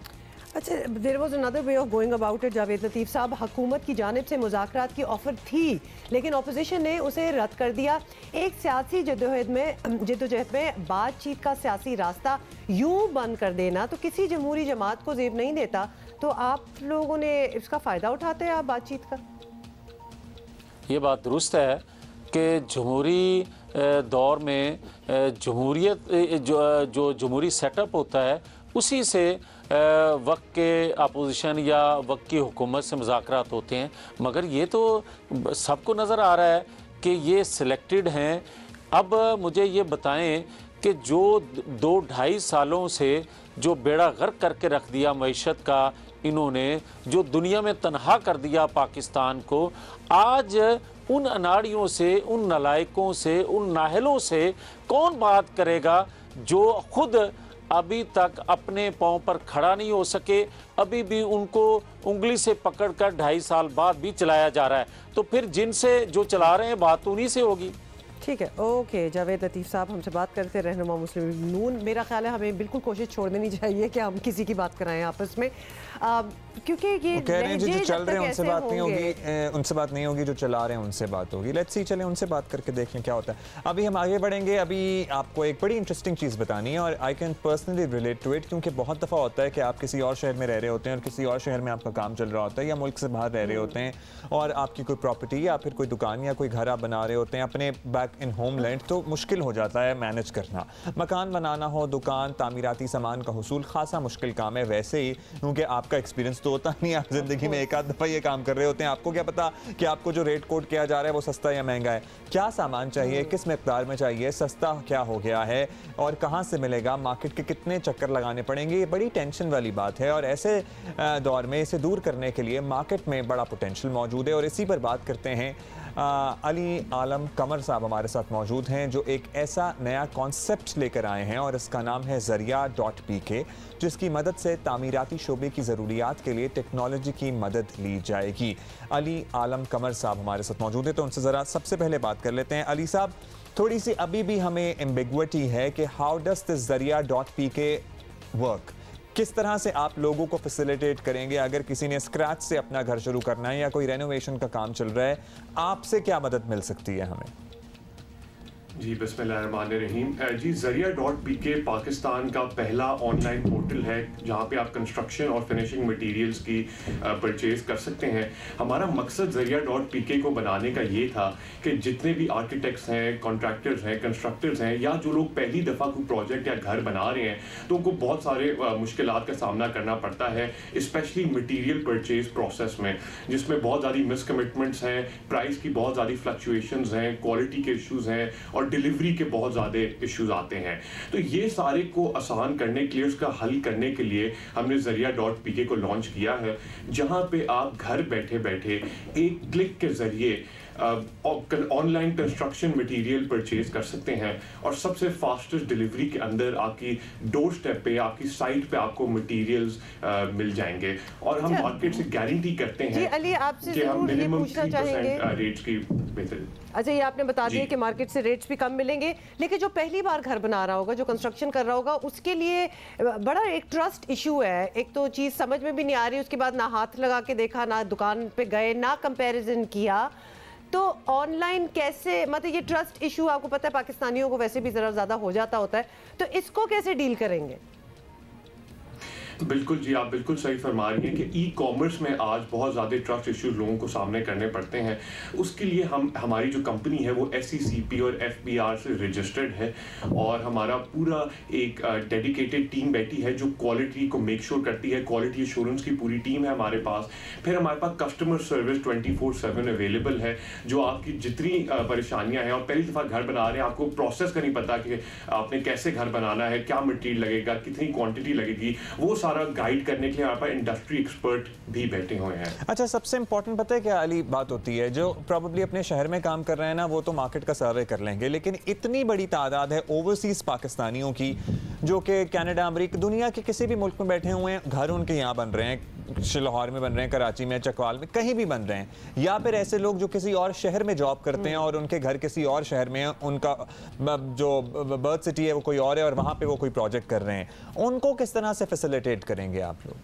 अच्छा, there was another way of going about it Javed Latif साहब। हुकूमत की जानिब से मुज़ाकरात की ऑफ़र थी लेकिन ऑपोजिशन ने उसे रद्द कर दिया। एक सियासी जद्दोजहद में बातचीत का सियासी रास्ता यूं बंद कर देना तो किसी जमहूरी जमात को ज़ेब नहीं देता। तो आप लोगों ने इसका फ़ायदा उठाते हैं आप बातचीत का? ये बात दुरुस्त है कि जमहूरी दौर में जमहूरियत जो जमहूरी सेटअप होता है उसी से वक्त के अपोजिशन या वक्त की हुकूमत से मुज़ाकरात होते हैं, मगर ये तो सबको नज़र आ रहा है कि ये सिलेक्टेड हैं। अब मुझे ये बताएं कि जो 2-2.5 सालों से जो बेड़ा गर्क करके रख दिया मईशत का इन्होंने, जो दुनिया में तन्हा कर दिया पाकिस्तान को, आज उन अनाड़ियों से, उन नलायकों से, उन नाहलों से कौन बात करेगा जो खुद अभी तक अपने पाँव पर खड़ा नहीं हो सके, अभी भी उनको उंगली से पकड़कर 2.5 साल बाद भी चलाया जा रहा है। तो फिर जिनसे जो चला रहे हैं बात उन्हीं से होगी। ठीक है, ओके। जावेद लतीफ़ साहब हमसे बात करते रहनुमा मुस्लिम लीग नून। मेरा ख्याल है हमें बिल्कुल कोशिश छोड़ देनी चाहिए कि हम किसी की बात कराएं आपस में, क्योंकि ये कह रहे हैं जो चल रहे हैं उनसे बात नहीं होगी, उनसे बात नहीं होगी, जो चला रहे हैं उनसे बात होगी। लेट्स सी, चलें उनसे बात करके देखें क्या होता है। अभी हम आगे बढ़ेंगे। अभी आपको एक बड़ी इंटरेस्टिंग चीज़ बतानी है और I can personally relate to it, क्योंकि बहुत दफ़ा होता है कि आप किसी और शहर में रह रहे होते हैं और किसी और शहर में आपका काम चल रहा होता है या मुल्क से बाहर रह रहे होते हैं और आपकी कोई प्रॉपर्टी या फिर कोई दुकान या कोई घर आप बना रहे होते हैं अपने बैक इन होमलैंड, तो मुश्किल हो जाता है मैनेज करना। मकान बनाना हो, दुकान, तामीराती सामान का हुसूल खासा मुश्किल काम है। वैसे ही क्योंकि आपका एक्सपीरियंस तो होता नहीं, आप ज़िंदगी में एक आध दफ़ा ये काम कर रहे होते हैं, आपको क्या पता कि आपको जो रेट कोट किया जा रहा है वो सस्ता या महंगा है, क्या सामान चाहिए, किस मिक़दार में चाहिए, सस्ता क्या हो गया है और कहाँ से मिलेगा, मार्केट के कितने चक्कर लगाने पड़ेंगे। ये बड़ी टेंशन वाली बात है और ऐसे दौर में इसे दूर करने के लिए मार्केट में बड़ा पोटेंशियल मौजूद है। और इसी पर बात करते हैं। अली आलम कमर साहब हमारे साथ मौजूद हैं जो एक ऐसा नया कॉन्सेप्ट लेकर आए हैं और इसका नाम है ज़रिया.pk, जिसकी मदद से तामीराती शोबे की ज़रूरियात के लिए टेक्नोलॉजी की मदद ली जाएगी। अली आलम कमर साहब हमारे साथ मौजूद हैं, तो उनसे ज़रा सबसे पहले बात कर लेते हैं। अली साहब, थोड़ी सी अभी भी हमें एम्बिग्विटी है कि हाउ डज दिस ज़रिया.pk वर्क, किस तरह से आप लोगों को फैसिलिटेट करेंगे अगर किसी ने स्क्रैच से अपना घर शुरू करना है या कोई रेनोवेशन का काम चल रहा है, आपसे क्या मदद मिल सकती है हमें? जी बिस्मिल्लाहिर्रहमानिर्रहीम। जी Zaria.pk पाकिस्तान का पहला ऑनलाइन पोर्टल है जहाँ पे आप कंस्ट्रक्शन और फिनिशिंग मटेरियल्स की परचेज कर सकते हैं। हमारा मकसद Zaria.pk को बनाने का ये था कि जितने भी आर्किटेक्ट्स हैं, कॉन्ट्रैक्टर्स हैं, कंस्ट्रक्टर्स हैं या जो लोग पहली दफ़ा कोई प्रोजेक्ट या घर बना रहे हैं तो उनको बहुत सारे मुश्किलात का सामना करना पड़ता है, स्पेशली मटीरियल परचेज प्रोसेस में, जिसमें बहुत ज़्यादा मिसकमिटमेंट्स हैं, प्राइस की बहुत ज़्यादा फ्लक्चुएशंस हैं, क्वालिटी के इश्यूज़ हैं और डिलीवरी के बहुत ज़्यादा इश्यूज आते हैं। तो ये सारे को आसान करने के लिए, उसका हल करने के लिए हमने Zaria.pk को लॉन्च किया है, जहां पे आप घर बैठे बैठे एक क्लिक के जरिए ऑनलाइन कंस्ट्रक्शन मटेरियल परचेज कर सकते हैं और सबसे फास्टेस्ट डिलीवरी के अंदर आपकी डोर स्टेप पे, आपकी साइट पे आपको मटेरियल्स मिल जाएंगे। और हम मार्केट से गारंटी करते हैं अली, आपसे कि हम मिनिमम 3% रेट्स की बेहतर। अच्छा, ये आपने बता दिया कि मार्केट से रेट्स भी कम मिलेंगे, लेकिन जो पहली बार घर बना रहा होगा, जो कंस्ट्रक्शन कर रहा होगा, उसके लिए बड़ा एक ट्रस्ट इशू है। एक तो चीज़ समझ में भी नहीं आ रही, उसके बाद ना हाथ लगा के देखा, ना दुकान पे गए, ना कंपैरिजन किया, तो ऑनलाइन कैसे, मतलब ये ट्रस्ट इशू आपको पता है पाकिस्तानियों को वैसे भी ज़रा ज़्यादा हो जाता होता है, तो इसको कैसे डील करेंगे? बिल्कुल जी, आप बिल्कुल सही फरमा रही हैं कि ई कॉमर्स में आज बहुत ज़्यादा ट्रस्ट इश्यूज लोगों को सामने करने पड़ते हैं। उसके लिए हमारी जो कंपनी है वो SECP और FBR से रजिस्टर्ड है और हमारा पूरा एक डेडिकेटेड टीम बैठी है जो क्वालिटी को मेक श्योर करती है। क्वालिटी एश्योरेंस की पूरी टीम है हमारे पास। फिर हमारे पास कस्टमर सर्विस 24/7 अवेलेबल है, जो आपकी जितनी परेशानियाँ हैं, और पहली दफ़ा घर बना रहे हैं, आपको प्रोसेस का नहीं पता कि आपने कैसे घर बनाना है, क्या मटीरियल लगेगा, कितनी क्वान्टिटी लगेगी, वो सारा गाइड करने के लिए हमारे पास इंडस्ट्री एक्सपर्ट भी बैठे हुए हैं। अच्छा, सबसे इंपॉर्टेंट पता है क्या अली बात होती है, जो प्रॉब्ली अपने शहर में काम कर रहे हैं ना, वो तो मार्केट का सर्वे कर लेंगे, लेकिन इतनी बड़ी तादाद है ओवरसीज पाकिस्तानियों की जो कि कनाडा, अमेरिका, दुनिया के किसी भी मुल्क में बैठे हुए हैं, घर उनके यहाँ बन रहे हैं, लाहौर में बन रहे हैं, कराची में, चकवाल में, कहीं भी बन रहे हैं, या फिर ऐसे लोग जो किसी और शहर में जॉब करते हैं और उनके घर किसी और शहर में है, उनका जो बर्थ सिटी है वो कोई और है और वहाँ पे वो कोई प्रोजेक्ट कर रहे हैं, उनको किस तरह से फैसिलिटेट करेंगे आप लोग?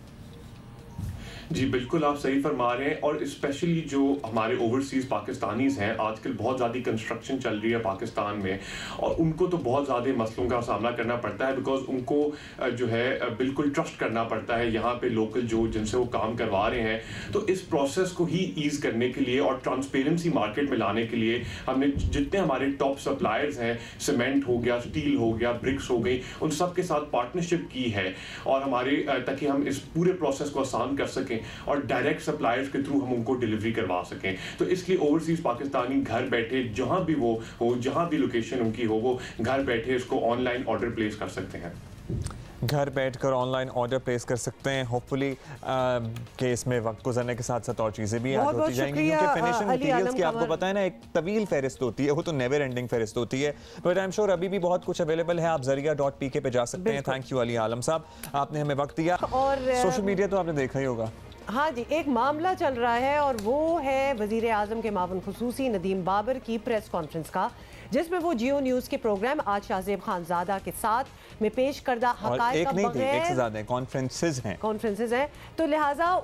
जी बिल्कुल, आप सही फरमा रहे हैं। और स्पेशली जो हमारे ओवरसीज पाकिस्तानीज हैं, आजकल बहुत ज़्यादा कंस्ट्रक्शन चल रही है पाकिस्तान में, और उनको तो बहुत ज़्यादा मसलों का सामना करना पड़ता है, बिकॉज उनको जो है बिल्कुल ट्रस्ट करना पड़ता है यहाँ पे लोकल जो जिनसे वो काम करवा रहे हैं। तो इस प्रोसेस को ही ईज़ करने के लिए और ट्रांसपेरेंसी मार्केट में लाने के लिए हमने जितने हमारे टॉप सप्लायर्स हैं, सीमेंट हो गया, स्टील हो गया, ब्रिक्स हो गई, उन सब के साथ पार्टनरशिप की है, और हमारे ताकि हम इस पूरे प्रोसेस को आसान कर सकें और डायरेक्ट सप्लायर्स के थ्रू हम उनको डिलीवरी करवा सकें। तो इसलिए ओवरसीज पाकिस्तानी घर बैठे जहां भी वो हो, जहां भी लोकेशन उनकी हो, वो घर बैठे इसको ऑनलाइन ऑर्डर प्लेस कर सकते हैं। घर बैठकर ऑनलाइन ऑर्डर प्लेस कर सकते हैं। होपफुली कि इसमें वक्त गुजरने के साथ साथ और चीज़ें भी ऐड होती जाएंगी, क्योंकि फिनिशिंग मटीरियल्स की आपको पता है ना, एक तवील फहरिस्त होती है, वो तो नेवर एंडिंग फहरिस्त होती है, बट आई एम श्योर अभी भी बहुत कुछ अवेलेबल है। आप Zaria.pk पे जा सकते हैं। थैंक यू अली आलम साहब, आपने हमें वक्त दिया। और सोशल मीडिया तो आपने देखा ही होगा। हाँ जी, एक मामला चल रहा है और वो है वज़ीर आज़म के मावन खुसूसी नदीम बाबर की प्रेस कॉन्फ्रेंस का, जिसमें वो जियो न्यूज़ के प्रोग्राम आज शाहजेब खानज़ादा के साथ में पेश करदा हक़ाइक़ का बगैर कॉन्फ्रेंसेस हैं, तो लिहाजा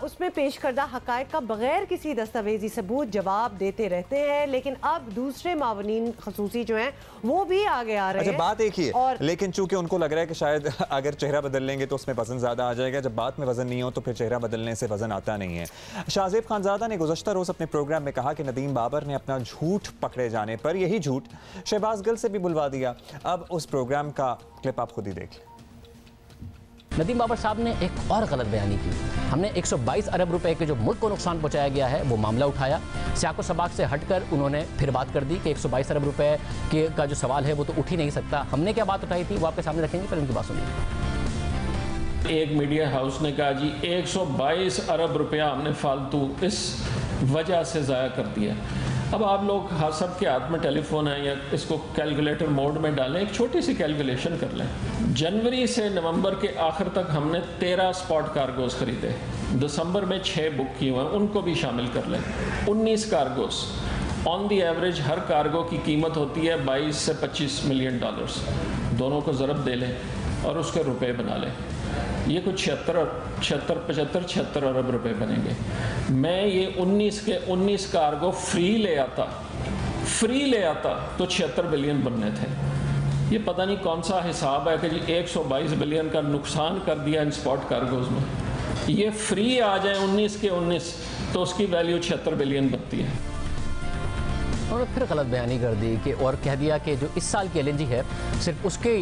उसमें पेश करदा हक़ाइक़ का बगैर किसी दस्तावेजी सबूत जवाब देते रहते हैं। लेकिन अब दूसरे मावनीन खसूसी जो हैं वो भी आगे आ रहे हैं। बात एक ही है, और लेकिन चूंकि उनको लग रहा है कि शायद अगर चेहरा बदल लेंगे तो उसमें वजन ज़्यादा आ जाएगा। जब बात में वजन नहीं हो तो फिर चेहरा बदलने से वजन आता नहीं है। शाहजेब खानज़ादा ने गुज़श्ता रोज़ अपने प्रोग्राम में कहा कि नदीम बाबर ने अपना झूठ पकड़े जाने पर यही झूठ शहबाज गिल से भी बुलवा दिया। अब उस प्रोग्राम का क्लिप आप खुद ही देख लें। नदीम बाबर साहब ने एक और गलत बयानी की। हमने 122 अरब रुपए के जो मुल्क को नुकसान पहुंचाया गया है वो मामला उठाया। सियाको सबाक से हटकर उन्होंने फिर बात कर दी कि 122 अरब रुपए के का जो सवाल है वो तो उठ ही नहीं सकता। हमने क्या बात उठाई थी वो आपके सामने रखेंगे, पर उनकी बात सुनिए। एक मीडिया हाउस ने कहा जी 122 अरब रुपया हमने फालतू इस वजह से ज़ाया कर दिया। अब आप लोग सब के हाथ में टेलीफोन है, या इसको कैलकुलेटर मोड में डालें, एक छोटी सी कैलकुलेशन कर लें। जनवरी से नवंबर के आखिर तक हमने 13 स्पॉट कार्गोस खरीदे, दिसंबर में 6 बुक किए हुए, उनको भी शामिल कर लें, 19 cargos. On the average her cargo की कीमत होती है 22 से 25 मिलियन डॉलर्स। दोनों को ज़रब दे लें और उसके रुपए बना लें, ये कुछ 76 अरब रुपए बनेंगे। मैं ये 19 के 19 कार्गो फ्री ले आता, फ्री ले आता तो 76 बिलियन बनने थे। ये पता नहीं कौन सा हिसाब है कि जी 122 बिलियन का नुकसान कर दिया इन स्पॉट कार्गोज में। ये फ्री आ जाए 19 के 19 तो उसकी वैल्यू 76 बिलियन बनती है। उन्होंने फिर गलत बयानी कर दी कि और कह दिया कि जो इस साल की एलएनजी है सिर्फ उसकी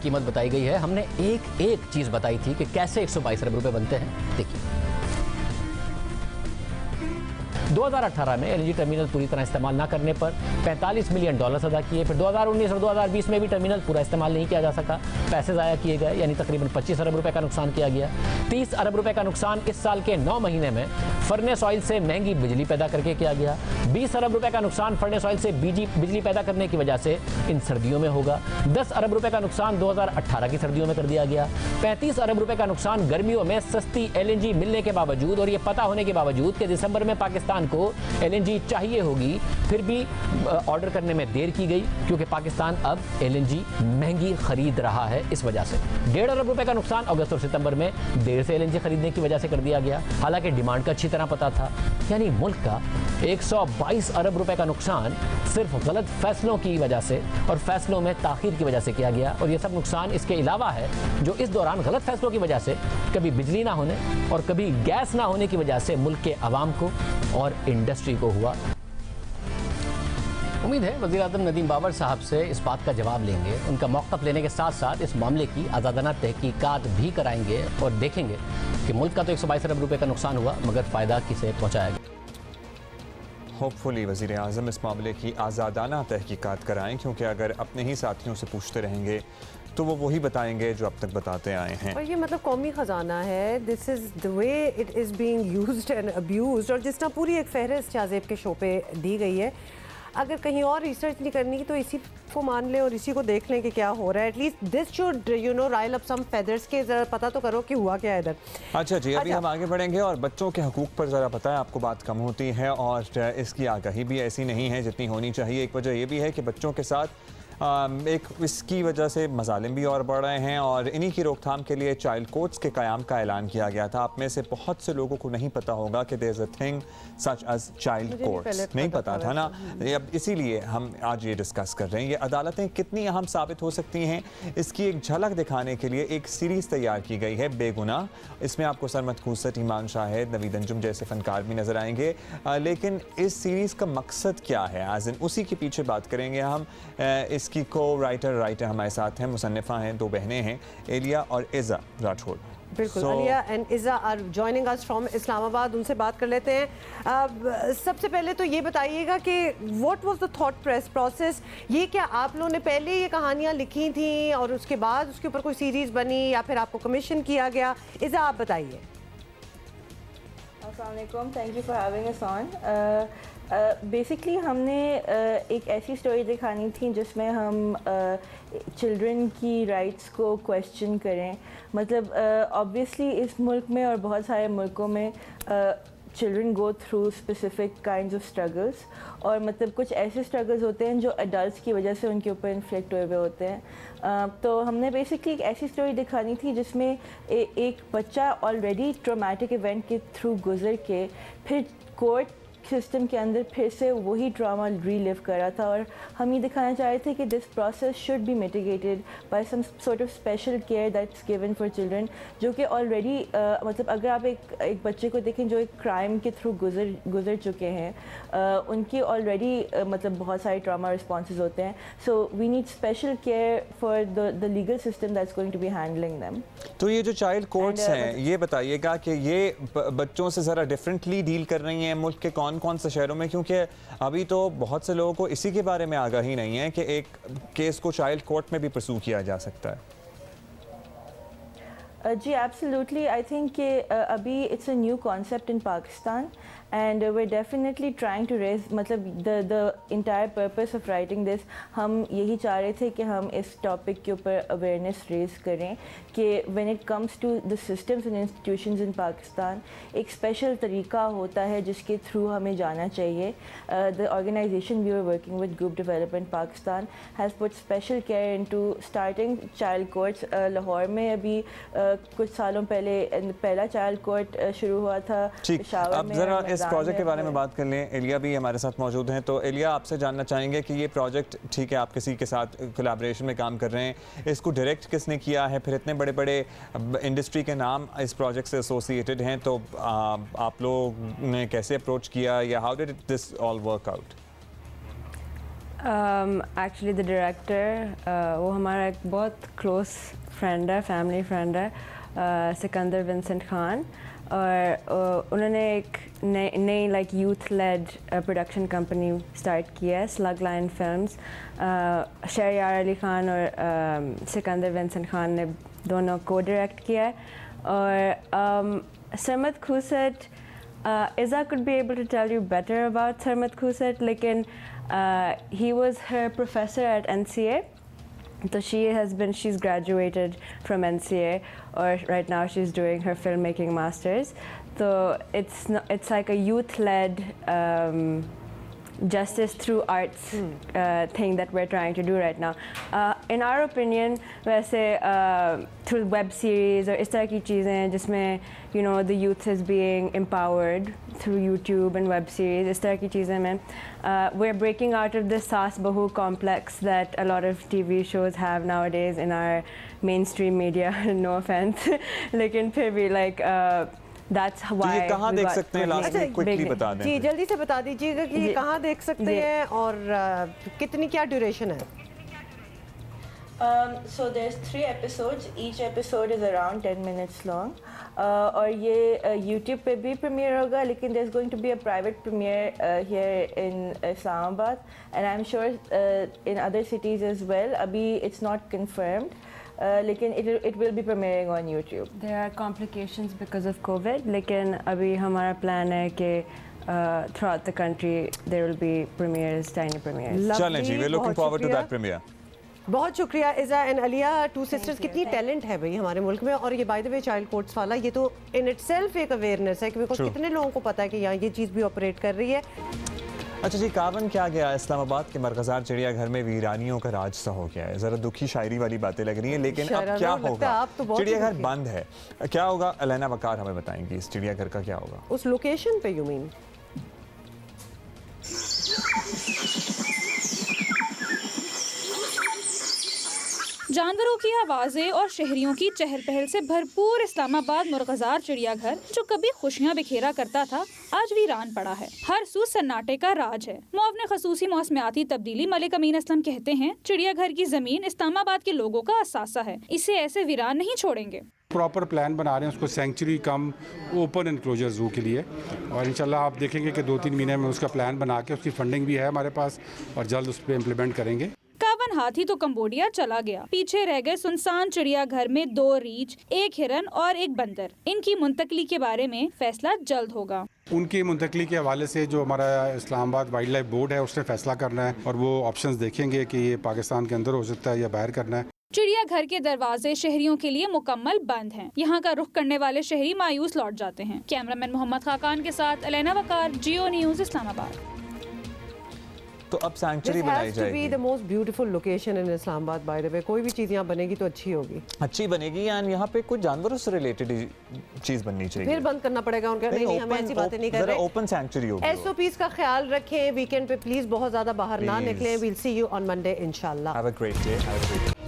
कीमत बताई गई है। हमने एक चीज़ बताई थी कि कैसे 122 अरब रुपए बनते हैं। देखिए 2018 में एलएनजी टर्मिनल पूरी तरह इस्तेमाल ना करने पर $45 मिलियन अदा किए। फिर 2019 और 2020 में भी टर्मिनल पूरा इस्तेमाल नहीं किया जा सका, पैसे ज़ाया किए गए, यानी तकरीबन 25 अरब रुपए का नुकसान किया गया। 30 अरब रुपए का नुकसान इस साल के 9 महीने में फर्नेस ऑयल से महंगी बिजली पैदा करके किया गया। 20 अरब रुपए का नुकसान फर्नेस ऑयल से बिजली पैदा करने की वजह से इन सर्दियों में होगा। 10 अरब रुपए का नुकसान 2018 की सर्दियों में कर दिया गया। 35 अरब रुपए का नुकसान गर्मियों में सस्ती एलएनजी मिलने के बावजूद और ये पता होने के बावजूद कि दिसंबर में पाकिस्तान को एलएनजी चाहिए होगी, फिर भी ऑर्डर करने में देर की गई क्योंकि पाकिस्तान अब एलएनजी महंगी खरीद रहा है। इस वजह से 1.5 अरब रुपए का नुकसान अगस्त और सितंबर में देर से एलएनजी खरीदने की वजह से कर दिया गया, हालांकि डिमांड का अच्छी तरह पता था। यानी मुल्क का 122 अरब रुपए का नुकसान सिर्फ गलत फैसलों की वजह से और फैसलों में ताखीर की वजह से किया गया। और ये सब नुकसान इसके अलावा है जो इस दौरान गलत फैसलों की वजह से कभी बिजली ना होने और कभी गैस ना होने की वजह से मुल्क के अवाम को और इंडस्ट्री को हुआ। उम्मीद है वज़ीर-ए-आज़म नदीम बाबर साहब से इस बात का जवाब लेंगे। उनका मौक़िफ़ लेने के साथ साथ इस मामले की आज़ादाना तहकीकात भी कराएंगे और देखेंगे कि मुल्क का तो 122 अरब रुपए का नुकसान हुआ मगर फ़ायदा किसे पहुँचाया गया। होपफुली वज़ीर-ए-आज़म इस मामले की आज़ादाना तहकीकात कराएं, क्योंकि अगर अपने ही साथियों से पूछते रहेंगे तो वो वही बताएंगे जो अब तक बताते आए हैं। और ये मतलब कौमी ख़जाना है, this is the way it is being used and abused. और जिस तरह पूरी एक फहरिस्त शाहज़ेब के शो पे दी गई है, अगर कहीं और रिसर्च नहीं करनी तो इसी को मान लें और इसी को देख लें कि क्या हो रहा है। At least this should Rahul up some feathers के ज़रा पता तो करो कि हुआ क्या है इधर। अच्छा जी, अभी हम आगे बढ़ेंगे और बच्चों के हकूक़ पर ज़रा पता है आपको बात कम होती है और इसकी आगाही भी ऐसी नहीं है जितनी होनी चाहिए। एक वजह यह भी है कि बच्चों के साथ एक इसकी वजह से मज़ालिम भी और बढ़ रहे हैं और इन्हीं की रोकथाम के लिए चाइल्ड कोर्ट्स के क़याम का ऐलान किया गया था। आप में से बहुत से लोगों को नहीं पता होगा कि there is a thing such as child courts, नहीं पता था ना। अब इसीलिए हम आज ये डिस्कस कर रहे हैं। ये अदालतें कितनी अहम साबित हो सकती हैं, इसकी एक झलक दिखाने के लिए एक सीरीज़ तैयार की गई है, बेगुनाह। इसमें आपको सरमद खूसट, ईमान शाहिद, नवीद अंजुम जैसे फ़नकार भी नज़र आएंगे। लेकिन इस सीरीज़ का मकसद क्या है, एज़ इन उसी के पीछे बात करेंगे हम। इसकी को राइटर हमारे साथ हैं, मुसन्निफ़ा हैं, 2 बहनें हैं, एलिया और इज़ा राठौर। बिल्कुल, Aliya and Iza are joining us from Islamabad. उनसे बात कर लेते हैं। सबसे पहले तो ये बताइएगा कि what was the thought process, ये क्या आप लोगों ने पहले ये कहानियाँ लिखी थी और उसके बाद उसके ऊपर कोई सीरीज़ बनी या फिर आपको कमीशन किया गया? इज़ा आप बताइए। अस्सलाम वालेकुम, thank you for having us on. Basically हमने एक ऐसी स्टोरी दिखानी थी जिसमें हम चिल्ड्रन की राइट्स को क्वेश्चन करें। मतलब ऑब्वियसली इस मुल्क में और बहुत सारे मुल्कों में children go through specific kinds of struggles और मतलब कुछ ऐसे स्ट्रगल्स होते हैं जो अडल्ट्स की वजह से उनके ऊपर इन्फ्लिक्ट हुए होते हैं। तो हमने बेसिकली एक ऐसी स्टोरी दिखानी थी जिसमें एक बच्चा ऑलरेडी ट्रॉमेटिक इवेंट के थ्रू गुजर के फिर कोर्ट सिस्टम के अंदर फिर से वही ट्रॉमा रीलिव कर रहा था। और हम ये दिखाना चाह रहे थे कि this process should be mitigated by some sort of special care that's given for children, जो कि ऑलरेडी मतलब अगर आप एक बच्चे को देखें जो एक क्राइम के थ्रू गुजर चुके हैं, उनकी ऑलरेडी मतलब बहुत सारे ट्रॉमा रिस्पॉन्सेज होते हैं। So we need special care for the legal system that's going to be handling them. तो ये जो चाइल्ड कोर्ट्स हैं, ये बताइएगा कि ये बच्चों से ज़रा डिफरेंटली डील कर रही हैं मुल्क के कौन से शहरों में, क्योंकि अभी तो बहुत से लोगों को इसी के बारे में आगाही नहीं है कि एक केस को चाइल्ड कोर्ट में भी परसू किया जा सकता है। जी एब्सोल्युटली, आई थिंक कि अभी it's a new concept in Pakistan and we definitely trying to raise मतलब the entire purpose of writing this, हम यही चाह रहे थे कि हम इस टॉपिक के ऊपर अवेयरनेस रेज करें कि when it comes to the systems and institutions in Pakistan एक स्पेशल तरीका होता है जिसके थ्रू हमें जाना चाहिए। The organisation we are working with group development Pakistan has put special care into starting child courts. Lahore में अभी कुछ सालों पहले पहला चाइल्ड कोर्ट शुरू हुआ था पेशावर अब में। जरा इस प्रोजेक्ट के बारे में बात कर लें। एलिया भी हमारे साथ मौजूद हैं, तो एलिया आपसे जानना चाहेंगे कि ये प्रोजेक्ट, ठीक है, आप किसी के साथ कोलैबोरेशन में काम कर रहे हैं, इसको डायरेक्ट किसने किया है, फिर इतने बड़े बड़े इंडस्ट्री के नाम इस प्रोजेक्ट से एसोसिएटेड हैं, तो आप लोग ने कैसे अप्रोच किया या how did this all work out? Actually the director वो हमारा एक बहुत क्लोज फ्रेंड है, फैमिली फ्रेंड है, सिकंदर विंसेंट खान, और उन्होंने एक नई like youth led production company start की है, slug line films. Shahryar Ali Khan और सिकंदर विंसेंट खान ने दोनों को डायरेक्ट किया है। और Sarmad खुसट, Iza could be able to tell you better about Sarmad Khusat, लेकिन he was her professor at NCA. So she's graduated from NCA, or right now she's doing her filmmaking masters. So it's like a youth-led justice through arts thing that we're trying to do right now. In our opinion, वैसे through web series और इस तरह की चीज़ें जिसमें the youth is being empowered through YouTube and web series, इस तरह की चीज़ें में we're breaking out of this saas bahu complex that a lot of TV shows have nowadays in our mainstream media. No offense, लेकिन फिर भी like That's why ये कहाँ देख सकते हैं, लास्ट में क्विकली बता दें। जी जल्दी से बता दीजिएगा कि ये कहाँ देख सकते हैं और कितनी क्या ड्यूरेशन है? So there's 3 episodes. Each episode is around 10 minutes long. और ये YouTube पे भी premiere होगा, लेकिन there's going to be a private premiere here in Islamabad, and I'm sure in other cities as well. अभी it's not confirmed. लेकिन it will be premiering on YouTube. There are complications because of COVID, लेकिन अभी हमारा plan है कि throughout the country there will be premieres, tiny premieres. चलें जी, we're looking forward to that premiere. बहुत शुक्रिया इज़ा and Alia, 2 sisters. कितनी talent है भाई हमारे मुल्क में। और ये by the way child courts वाला, ये तो इन इटसेल्फ एक अवेयरनेस है कि बिकॉज कितने लोगों को पता है कि यहाँ ये चीज़ भी ऑपरेट कर रही है। अच्छा जी, कावन क्या गया इस्लामाबाद के मरकज़ार चिड़ियाघर में वीरानियों का राज सा हो गया है। ज़रा दुखी शायरी वाली बातें लग रही हैं, लेकिन अब क्या होगा? चिड़ियाघर बंद है, क्या होगा? अलैना वकार हमें बताएंगी इस चिड़ियाघर का क्या होगा। उस लोकेशन पे यू मीन? जानवरों की आवाजें और शहरियों की चहल पहल से भरपूर इस्लामाबाद मुर्गजार चिड़ियाघर, जो कभी खुशियां बिखेरा करता था, आज वीरान पड़ा है। हर सू सन्नाटे का राज है। मुआवने खसूसी मौसमियाती तब्दीली मलिक अमीन असलम कहते हैं, चिड़ियाघर की जमीन इस्लामाबाद के लोगों का असासा है, इसे ऐसे वीरान नहीं छोड़ेंगे। प्रॉपर प्लान बना रहे हैं उसको, सेंचुरी कम ओपन एनक्लोजर जू के लिए, और इंशाल्लाह आप देखेंगे कि 2-3 महीने में उसका प्लान बना के, उसकी फंडिंग भी है हमारे पास और जल्द उस पर इम्प्लीमेंट करेंगे। कावन हाथी तो कंबोडिया चला गया, पीछे रह गए सुनसान चिड़ियाघर में 2 रीछ, 1 हिरन और 1 बंदर। इनकी मुंतकली के बारे में फैसला जल्द होगा। उनकी मुंतकली के हवाले से जो हमारा इस्लामाबाद वाइल्ड लाइफ बोर्ड है उसने फैसला करना है, और वो ऑप्शंस देखेंगे कि ये पाकिस्तान के अंदर हो सकता है या बाहर करना है। चिड़ियाघर के दरवाजे शहरियों के लिए मुकम्मल बंद हैं। यहाँ का रुख करने वाले शहरी मायूस लौट जाते हैं। कैमरामैन मोहम्मद खाकान के साथ अलैना वकार, जियो न्यूज़, इस्लामाबाद। तो अब सैंक्चुरी बनाई जाएगी। This has to be the most beautiful location in Islamabad, by the way. कोई भी चीज़ यहाँ बनेगी तो अच्छी होगी। अच्छी बनेगी, यानी यहाँ पे कुछ जानवरों से रिलेटेड चीज़ बननी चाहिए। फिर बंद करना पड़ेगा उनका। नहीं, हम ऐसी बातें नहीं कर रहे। ओपन सैंक्चुरी होगी। SOPs का ख्याल रखें, वीकेंड पे प्लीज बहुत ज़्यादा बाहर ना निकलें। We'll see you on Monday, inshallah. Have a great day.